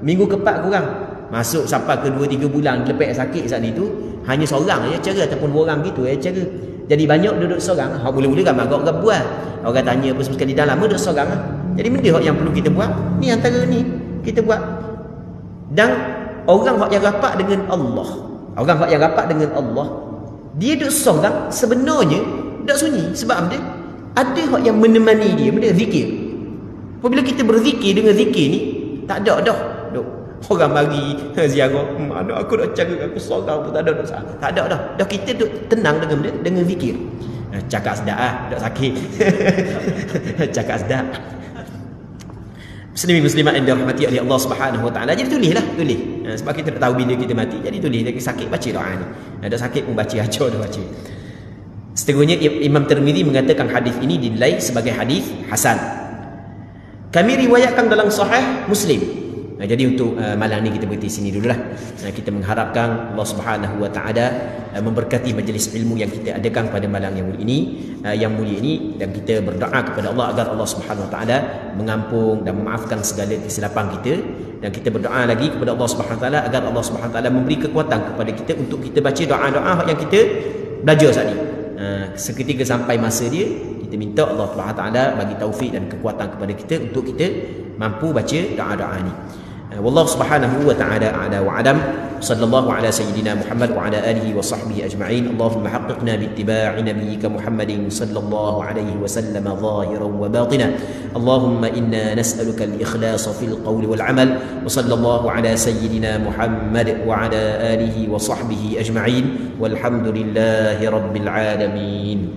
minggu keempat kurang, masuk sampai ke 2-3 bulan lepek sakit saat itu hanya seorang je cara ataupun 2 orang gitu cara. Jadi banyak duduk seorang, hak mula-mula ramai orang buat, orang tanya apa sekali dah lama duduk seorang Jadi benda yang perlu kita buat ni, antara ni kita buat. Dan orang yang rapat dengan Allah, orang yang rapat dengan Allah, dia duduk seorang sebenarnya tak sunyi. Sebab dia ada hak yang menemani dia, benda zikir. Apabila kita berzikir dengan zikir ni, tak ada dah orang mari ziarah, mana aku nak cari aku seorang pun tak ada dah. Tak ada dah kita duduk tenang dengan benda, dengan zikir. Cakap sedap tak sakit. Cakap sedap. Muslimin muslimat yang dirahmati oleh Allah Subhanahu Wa Taala. Jadi tulis. Sebab kita tak tahu bila kita mati. Jadi tulis, lagi sakit baca doa ni. Ada sakit pun baca, ajar dah baca. Seterusnya Imam Tirmizi mengatakan hadis ini dinilai sebagai hadis hasan. Kami riwayatkan dalam Sahih Muslim. Jadi untuk malam ni kita berhenti sini dululah. Kita mengharapkan Allah Subhanahu Wa Taala memberkati majlis ilmu yang kita adakan pada malam yang mulia ini, dan kita berdoa kepada Allah agar Allah Subhanahu Wa Taala mengampun dan memaafkan segala kesilapan kita, dan kita berdoa lagi kepada Allah Subhanahu Wa Taala agar Allah Subhanahu Wa Taala memberi kekuatan kepada kita untuk kita baca doa-doa yang kita belajar saat ni. Seketika sampai masa dia, kita minta Allah Subhanahu Wa Taala bagi taufik dan kekuatan kepada kita untuk kita mampu baca doa-doa ni. Wallahu subhanahu wa ta'ala a'la wa a'lam. Sallallahu ala sayyidina Muhammad wa ala alihi wa sahbihi ajma'in. Allahumma haqqiqna bittiba'i nabiyyika Muhammadin sallallahu alaihi wa sallam zahiran wa batina. Allahumma inna nas'aluka al-ikhlasa fil qawli wal 'amal. Wa sallallahu ala sayyidina Muhammad wa ala alihi wa sahbihi ajma'in. Walhamdulillahi rabbil alamin.